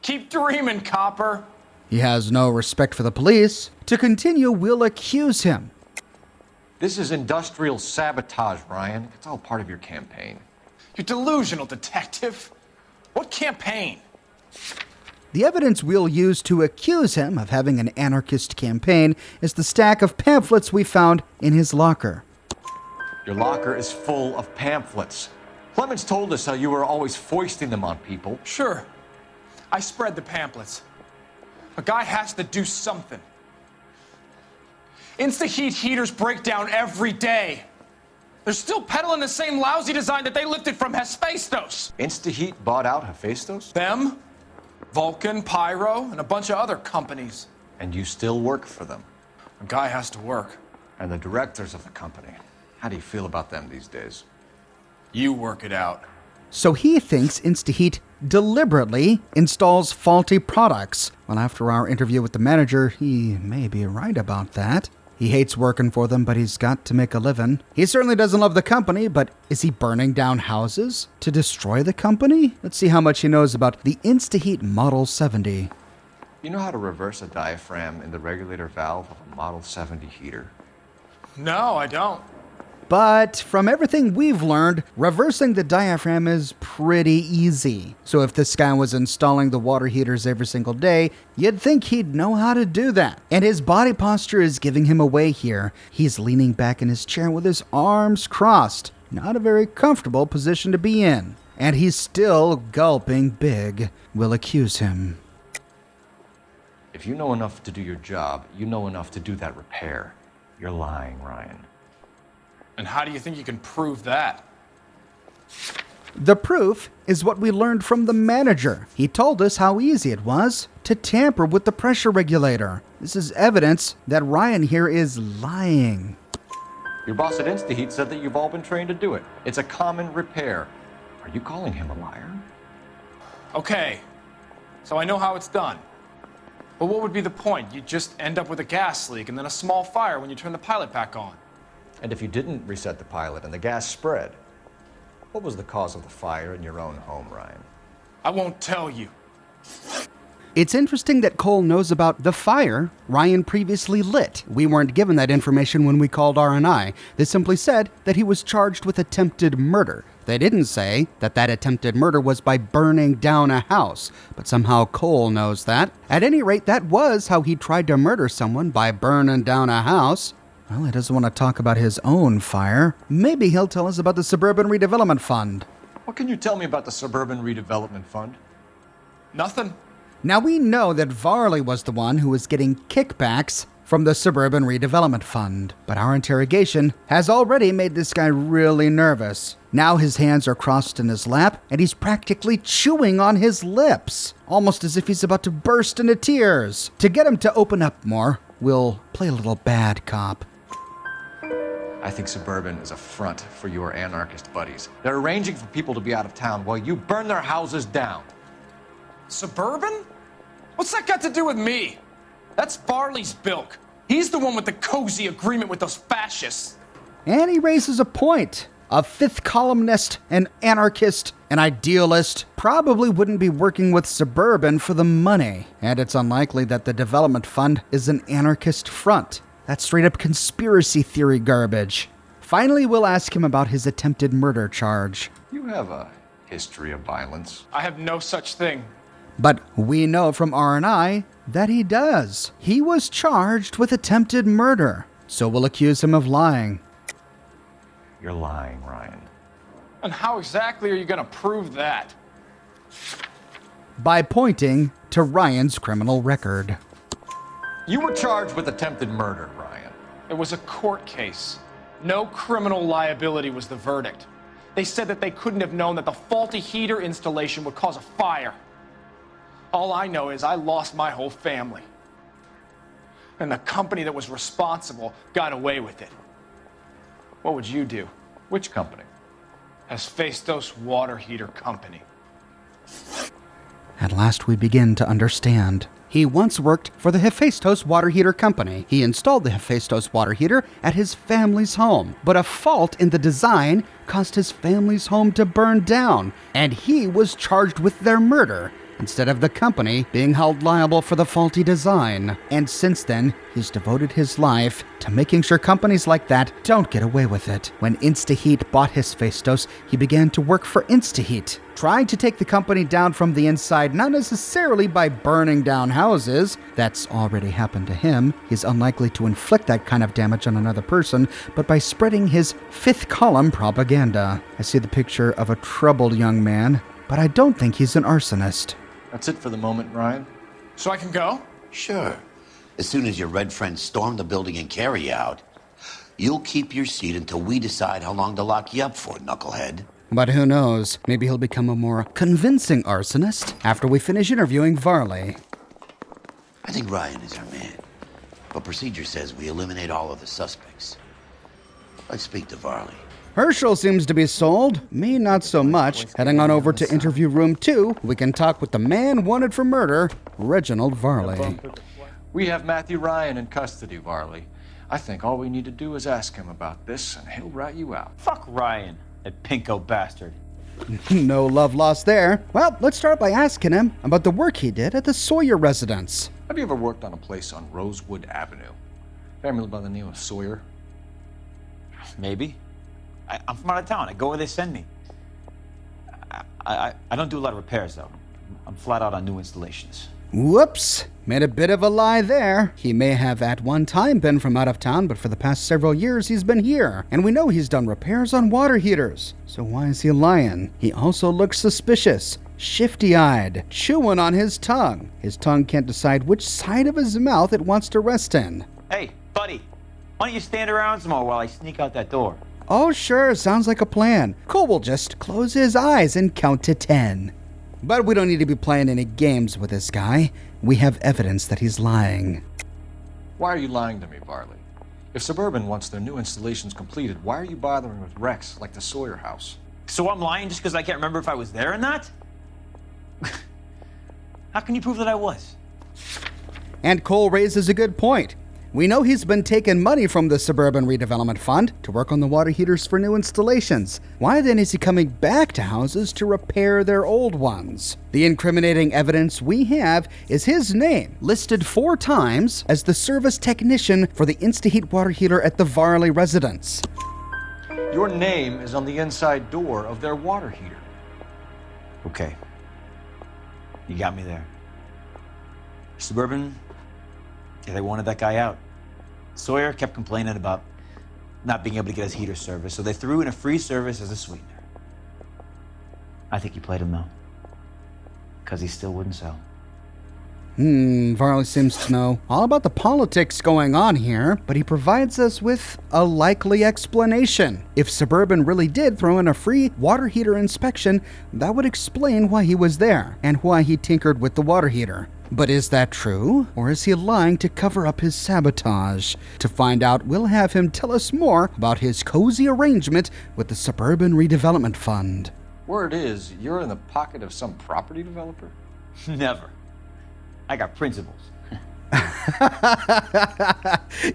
Keep dreaming, copper. He has no respect for the police. To continue, we'll accuse him. This is industrial sabotage, Ryan. It's all part of your campaign. You're delusional, detective. What campaign? The evidence we'll use to accuse him of having an anarchist campaign is the stack of pamphlets we found in his locker. Your locker is full of pamphlets. Clemons told us how you were always foisting them on people. Sure. I spread the pamphlets. A guy has to do something. Insta-heat heaters break down every day. They're still peddling the same lousy design that they lifted from Hephaestus. Insta-heat bought out Hephaestus? Them, Vulcan, Pyro, and a bunch of other companies. And you still work for them? A guy has to work. And the directors of the company, how do you feel about them these days? You work it out. So he thinks InstaHeat deliberately installs faulty products. Well, after our interview with the manager, he may be right about that. He hates working for them, but he's got to make a living. He certainly doesn't love the company, but is he burning down houses to destroy the company? Let's see how much he knows about the InstaHeat Model 70. You know how to reverse a diaphragm in the regulator valve of a Model 70 heater? No, I don't. But from everything we've learned, reversing the diaphragm is pretty easy. So if this guy was installing the water heaters every single day, you'd think he'd know how to do that. And his body posture is giving him away here. He's leaning back in his chair with his arms crossed. Not a very comfortable position to be in. And he's still gulping big. We'll accuse him. If you know enough to do your job, you know enough to do that repair. You're lying, Ryan. And how do you think you can prove that? The proof is what we learned from the manager. He told us how easy it was to tamper with the pressure regulator. This is evidence that Ryan here is lying. Your boss at InstaHeat said that you've all been trained to do it. It's a common repair. Are you calling him a liar? Okay, so I know how it's done. But what would be the point? You just end up with a gas leak and then a small fire when you turn the pilot back on. And if you didn't reset the pilot and the gas spread, what was the cause of the fire in your own home, Ryan? I won't tell you. It's interesting that Cole knows about the fire Ryan previously lit. We weren't given that information when we called R&I. They simply said that he was charged with attempted murder. They didn't say that that attempted murder was by burning down a house, but somehow Cole knows that. At any rate, that was how he tried to murder someone, by burning down a house. Well, he doesn't want to talk about his own fire. Maybe he'll tell us about the Suburban Redevelopment Fund. What can you tell me about the Suburban Redevelopment Fund? Nothing. Now we know that Varley was the one who was getting kickbacks from the Suburban Redevelopment Fund, but our interrogation has already made this guy really nervous. Now his hands are crossed in his lap, and he's practically chewing on his lips, almost as if he's about to burst into tears. To get him to open up more, we'll play a little bad cop. I think Suburban is a front for your anarchist buddies. They're arranging for people to be out of town while you burn their houses down. Suburban? What's that got to do with me? That's Varley's bilk. He's the one with the cozy agreement with those fascists. And he raises a point. A fifth columnist, an anarchist, an idealist probably wouldn't be working with Suburban for the money. And it's unlikely that the development fund is an anarchist front. That's straight up conspiracy theory garbage. Finally, we'll ask him about his attempted murder charge. You have a history of violence. I have no such thing. But we know from R&I that he does. He was charged with attempted murder, so we'll accuse him of lying. You're lying, Ryan. And how exactly are you going to prove that? By pointing to Ryan's criminal record. You were charged with attempted murder, Ryan. It was a court case. No criminal liability was the verdict. They said that they couldn't have known that the faulty heater installation would cause a fire. All I know is I lost my whole family. And the company that was responsible got away with it. What would you do? Which company? Hephaestus Water Heater Company. At last we begin to understand. He once worked for the Hephaestus Water Heater Company. He installed the Hephaestus water heater at his family's home. But a fault in the design caused his family's home to burn down, and he was charged with their murder, instead of the company being held liable for the faulty design. And since then, he's devoted his life to making sure companies like that don't get away with it. When InstaHeat bought Hephaestus, he began to work for InstaHeat, trying to take the company down from the inside, not necessarily by burning down houses. That's already happened to him. He's unlikely to inflict that kind of damage on another person, but by spreading his fifth column propaganda. I see the picture of a troubled young man, but I don't think he's an arsonist. That's it for the moment, Ryan. So I can go? Sure. As soon as your red friends storm the building and carry you out, you'll keep your seat until we decide how long to lock you up for, knucklehead. But who knows? Maybe he'll become a more convincing arsonist after we finish interviewing Varley. I think Ryan is our man. But procedure says we eliminate all of the suspects. Let's speak to Varley. Herschel seems to be sold. Me, not so much. Heading on over to interview room 2, we can talk with the man wanted for murder, Reginald Varley. We have Matthew Ryan in custody, Varley. I think all we need to do is ask him about this, and he'll rat you out. Fuck Ryan, that pinko bastard. No love lost there. Well, let's start by asking him about the work he did at the Sawyer residence. Have you ever worked on a place on Rosewood Avenue? Family by the name of Sawyer? Maybe. I'm from out of town. I go where they send me. I don't do a lot of repairs, though. I'm flat out on new installations. Whoops. Made a bit of a lie there. He may have at one time been from out of town, but for the past several years he's been here. And we know he's done repairs on water heaters. So why is he lying? He also looks suspicious. Shifty-eyed. Chewing on his tongue. His tongue can't decide which side of his mouth it wants to rest in. Hey, buddy. Why don't you stand around some more while I sneak out that door? Oh, sure, sounds like a plan. Cole will just close his eyes and count to 10. But we don't need to be playing any games with this guy. We have evidence that he's lying. Why are you lying to me, Varley? If Suburban wants their new installations completed, why are you bothering with wrecks like the Sawyer house? So I'm lying just because I can't remember if I was there or not? How can you prove that I was? And Cole raises a good point. We know he's been taking money from the Suburban Redevelopment Fund to work on the water heaters for new installations. Why then is he coming back to houses to repair their old ones? The incriminating evidence we have is his name, listed 4 times as the service technician for the InstaHeat water heater at the Varley residence. Your name is on the inside door of their water heater. Okay. You got me there. Suburban, yeah, they wanted that guy out. Sawyer kept complaining about not being able to get his heater service, so they threw in a free service as a sweetener. I think he played him, though, because he still wouldn't sell. Varley seems to know all about the politics going on here, but he provides us with a likely explanation. If Suburban really did throw in a free water heater inspection, that would explain why he was there and why he tinkered with the water heater. But is that true? Or is he lying to cover up his sabotage? To find out, we'll have him tell us more about his cozy arrangement with the Suburban Redevelopment Fund. Word is, you're in the pocket of some property developer? Never. I got principles.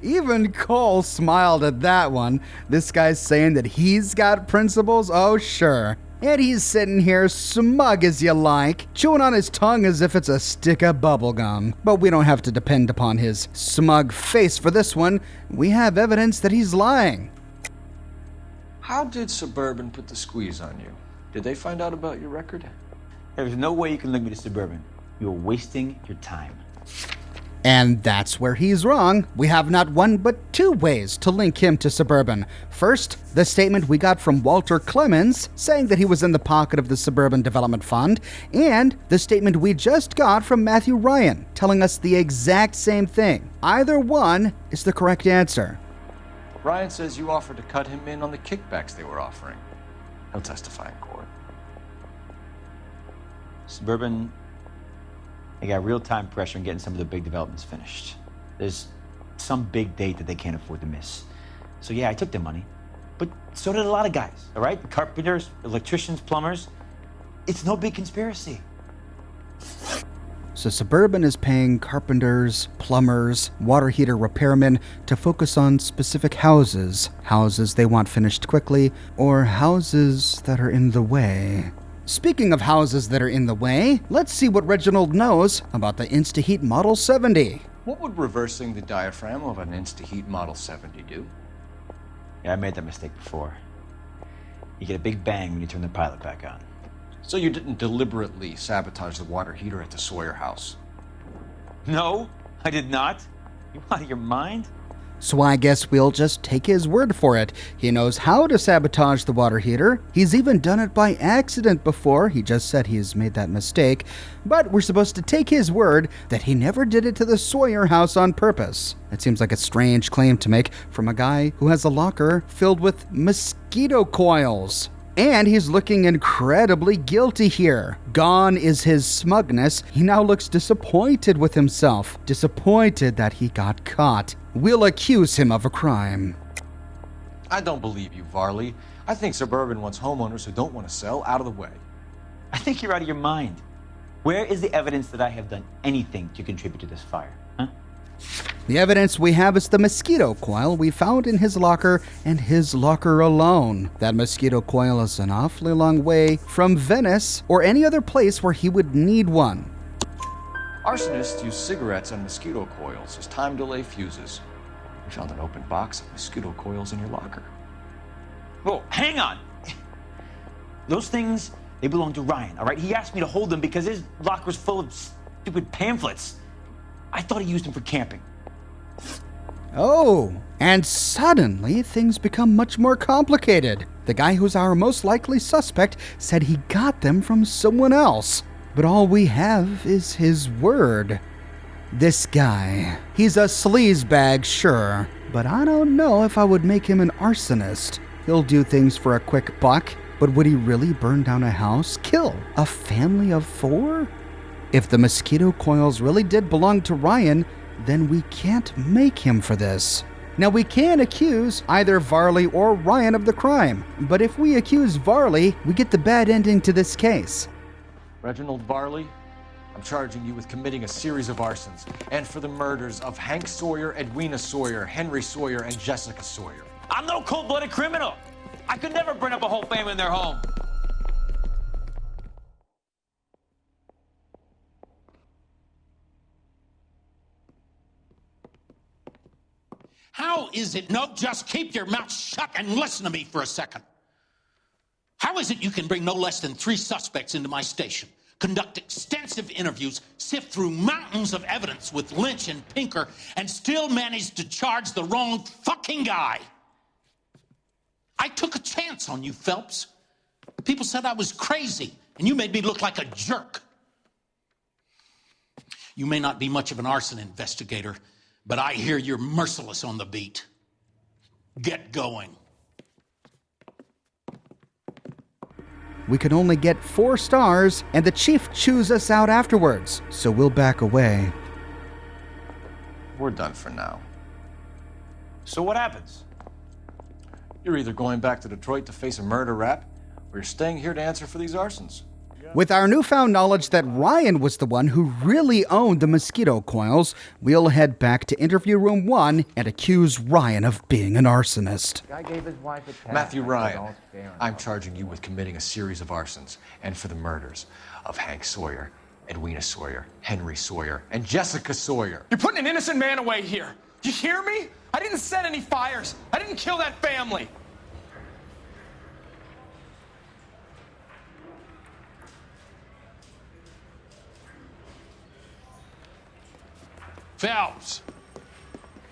Even Cole smiled at that one. This guy's saying that he's got principles? Oh, sure. And he's sitting here smug as you like, chewing on his tongue as if it's a stick of bubblegum. But we don't have to depend upon his smug face for this one. We have evidence that he's lying. How did Suburban put the squeeze on you? Did they find out about your record? There's no way you can link me to Suburban. You're wasting your time. And that's where he's wrong. We have not one but two ways to link him to Suburban. First, the statement we got from Walter Clemons saying that he was in the pocket of the Suburban Development Fund, and the statement we just got from Matthew Ryan telling us the exact same thing. Either one is the correct answer. Ryan says you offered to cut him in on the kickbacks they were offering. He'll testify in court. Suburban, they got real time pressure on getting some of the big developments finished. There's some big date that they can't afford to miss. So yeah, I took their money. But so did a lot of guys, all right? Carpenters, electricians, plumbers. It's no big conspiracy. So Suburban is paying carpenters, plumbers, water heater repairmen to focus on specific houses. Houses they want finished quickly, or houses that are in the way. Speaking of houses that are in the way, let's see what Reginald knows about the InstaHeat Model 70. What would reversing the diaphragm of an InstaHeat Model 70 do? Yeah, I made that mistake before. You get a big bang when you turn the pilot back on. So you didn't deliberately sabotage the water heater at the Sawyer house? No, I did not. You out of your mind? So I guess we'll just take his word for it. He knows how to sabotage the water heater. He's even done it by accident before. He just said he's made that mistake. But we're supposed to take his word that he never did it to the Sawyer house on purpose. It seems like a strange claim to make from a guy who has a locker filled with mosquito coils. And he's looking incredibly guilty here. Gone is his smugness. He now looks disappointed with himself. Disappointed that he got caught. We'll accuse him of a crime. I don't believe you, Varley. I think Suburban wants homeowners who don't want to sell out of the way. I think you're out of your mind. Where is the evidence that I have done anything to contribute to this fire, huh? The evidence we have is the mosquito coil we found in his locker and his locker alone. That mosquito coil is an awfully long way from Venice or any other place where he would need one. Arsonists use cigarettes and mosquito coils as time delay fuses. We found an open box of mosquito coils in your locker. Whoa, hang on. Those things, they belong to Ryan, all right? He asked me to hold them because his locker's full of stupid pamphlets. I thought he used them for camping. Oh, and suddenly things become much more complicated. The guy who's our most likely suspect said he got them from someone else. But all we have is his word. This guy, he's a sleazebag, sure, but I don't know if I would make him an arsonist. He'll do things for a quick buck, but would he really burn down a house, kill a family of 4? If the mosquito coils really did belong to Ryan, then we can't make him for this. Now, we can accuse either Varley or Ryan of the crime, but if we accuse Varley, we get the bad ending to this case. Reginald Varley, I'm charging you with committing a series of arsons and for the murders of Hank Sawyer, Edwina Sawyer, Henry Sawyer, and Jessica Sawyer. I'm no cold-blooded criminal. I could never burn up a whole family in their home. How is it? No, just keep your mouth shut and listen to me for a second. How is it you can bring no less than 3 suspects into my station, conduct extensive interviews, sift through mountains of evidence with Lynch and Pinker, and still manage to charge the wrong fucking guy? I took a chance on you, Phelps. People said I was crazy, and you made me look like a jerk. You may not be much of an arson investigator, but I hear you're merciless on the beat. Get going. We can only get 4 stars, and the chief chews us out afterwards, so we'll back away. We're done for now. So what happens? You're either going back to Detroit to face a murder rap, or you're staying here to answer for these arsons. With our newfound knowledge that Ryan was the one who really owned the mosquito coils, we'll head back to interview room 1 and accuse Ryan of being an arsonist. Matthew Ryan, I'm charging you with committing a series of arsons and for the murders of Hank Sawyer, Edwina Sawyer, Henry Sawyer, and Jessica Sawyer. You're putting an innocent man away here. You hear me? I didn't set any fires. I didn't kill that family. Phelps,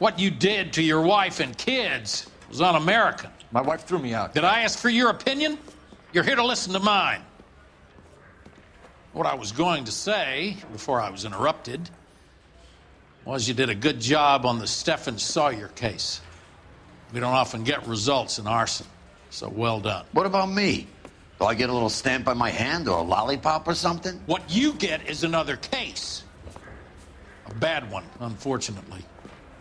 what you did to your wife and kids was un-American. My wife threw me out. Did I ask for your opinion? You're here to listen to mine. What I was going to say, before I was interrupted, was you did a good job on the Stephen Sawyer case. We don't often get results in arson, so well done. What about me? Do I get a little stamp on my hand or a lollipop or something? What you get is another case. A bad one, unfortunately.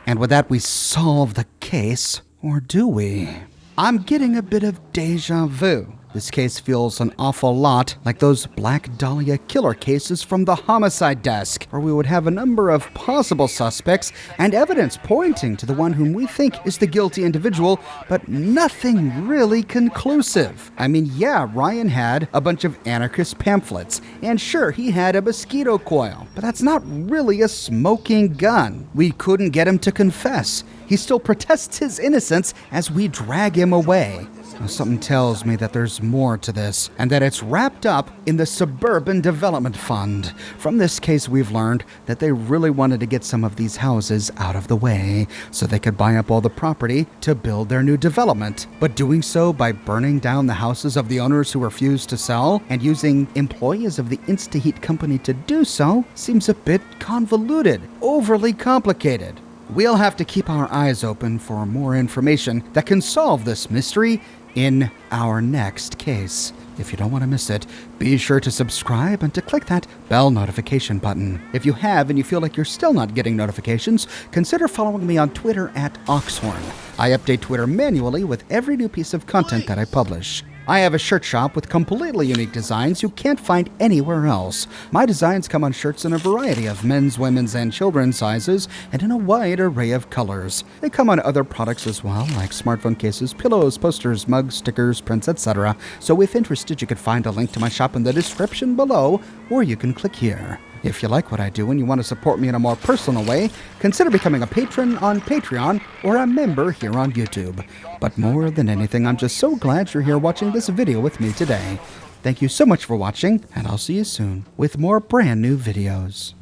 And with that, we solve the case, or do we? I'm getting a bit of deja vu. This case feels an awful lot like those Black Dahlia killer cases from the homicide desk, where we would have a number of possible suspects and evidence pointing to the one whom we think is the guilty individual, but nothing really conclusive. I mean, yeah, Ryan had a bunch of anarchist pamphlets, and sure, he had a mosquito coil, but that's not really a smoking gun. We couldn't get him to confess. He still protests his innocence as we drag him away. Now, something tells me that there's more to this, and that it's wrapped up in the Suburban Development Fund. From this case, we've learned that they really wanted to get some of these houses out of the way, so they could buy up all the property to build their new development. But doing so by burning down the houses of the owners who refused to sell, and using employees of the Instaheat company to do so, seems a bit convoluted, overly complicated. We'll have to keep our eyes open for more information that can solve this mystery in our next case. If you don't want to miss it, be sure to subscribe and to click that bell notification button. If you have and you feel like you're still not getting notifications, consider following me on Twitter at Oxhorn. I update Twitter manually with every new piece of content that I publish. I have a shirt shop with completely unique designs you can't find anywhere else. My designs come on shirts in a variety of men's, women's, and children's sizes, and in a wide array of colors. They come on other products as well, like smartphone cases, pillows, posters, mugs, stickers, prints, etc. So if interested, you can find a link to my shop in the description below, or you can click here. If you like what I do and you want to support me in a more personal way, consider becoming a patron on Patreon or a member here on YouTube. But more than anything, I'm just so glad you're here watching this video with me today. Thank you so much for watching, and I'll see you soon with more brand new videos.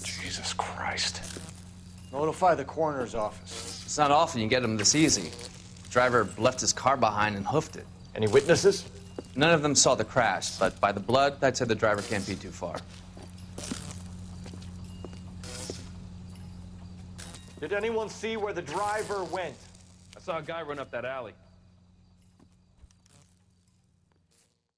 Jesus Christ. Notify the coroner's office. It's not often you get them this easy. The driver left his car behind and hoofed it. Any witnesses? None of them saw the crash, but by the blood, I'd say the driver can't be too far. Did anyone see where the driver went? I saw a guy run up that alley.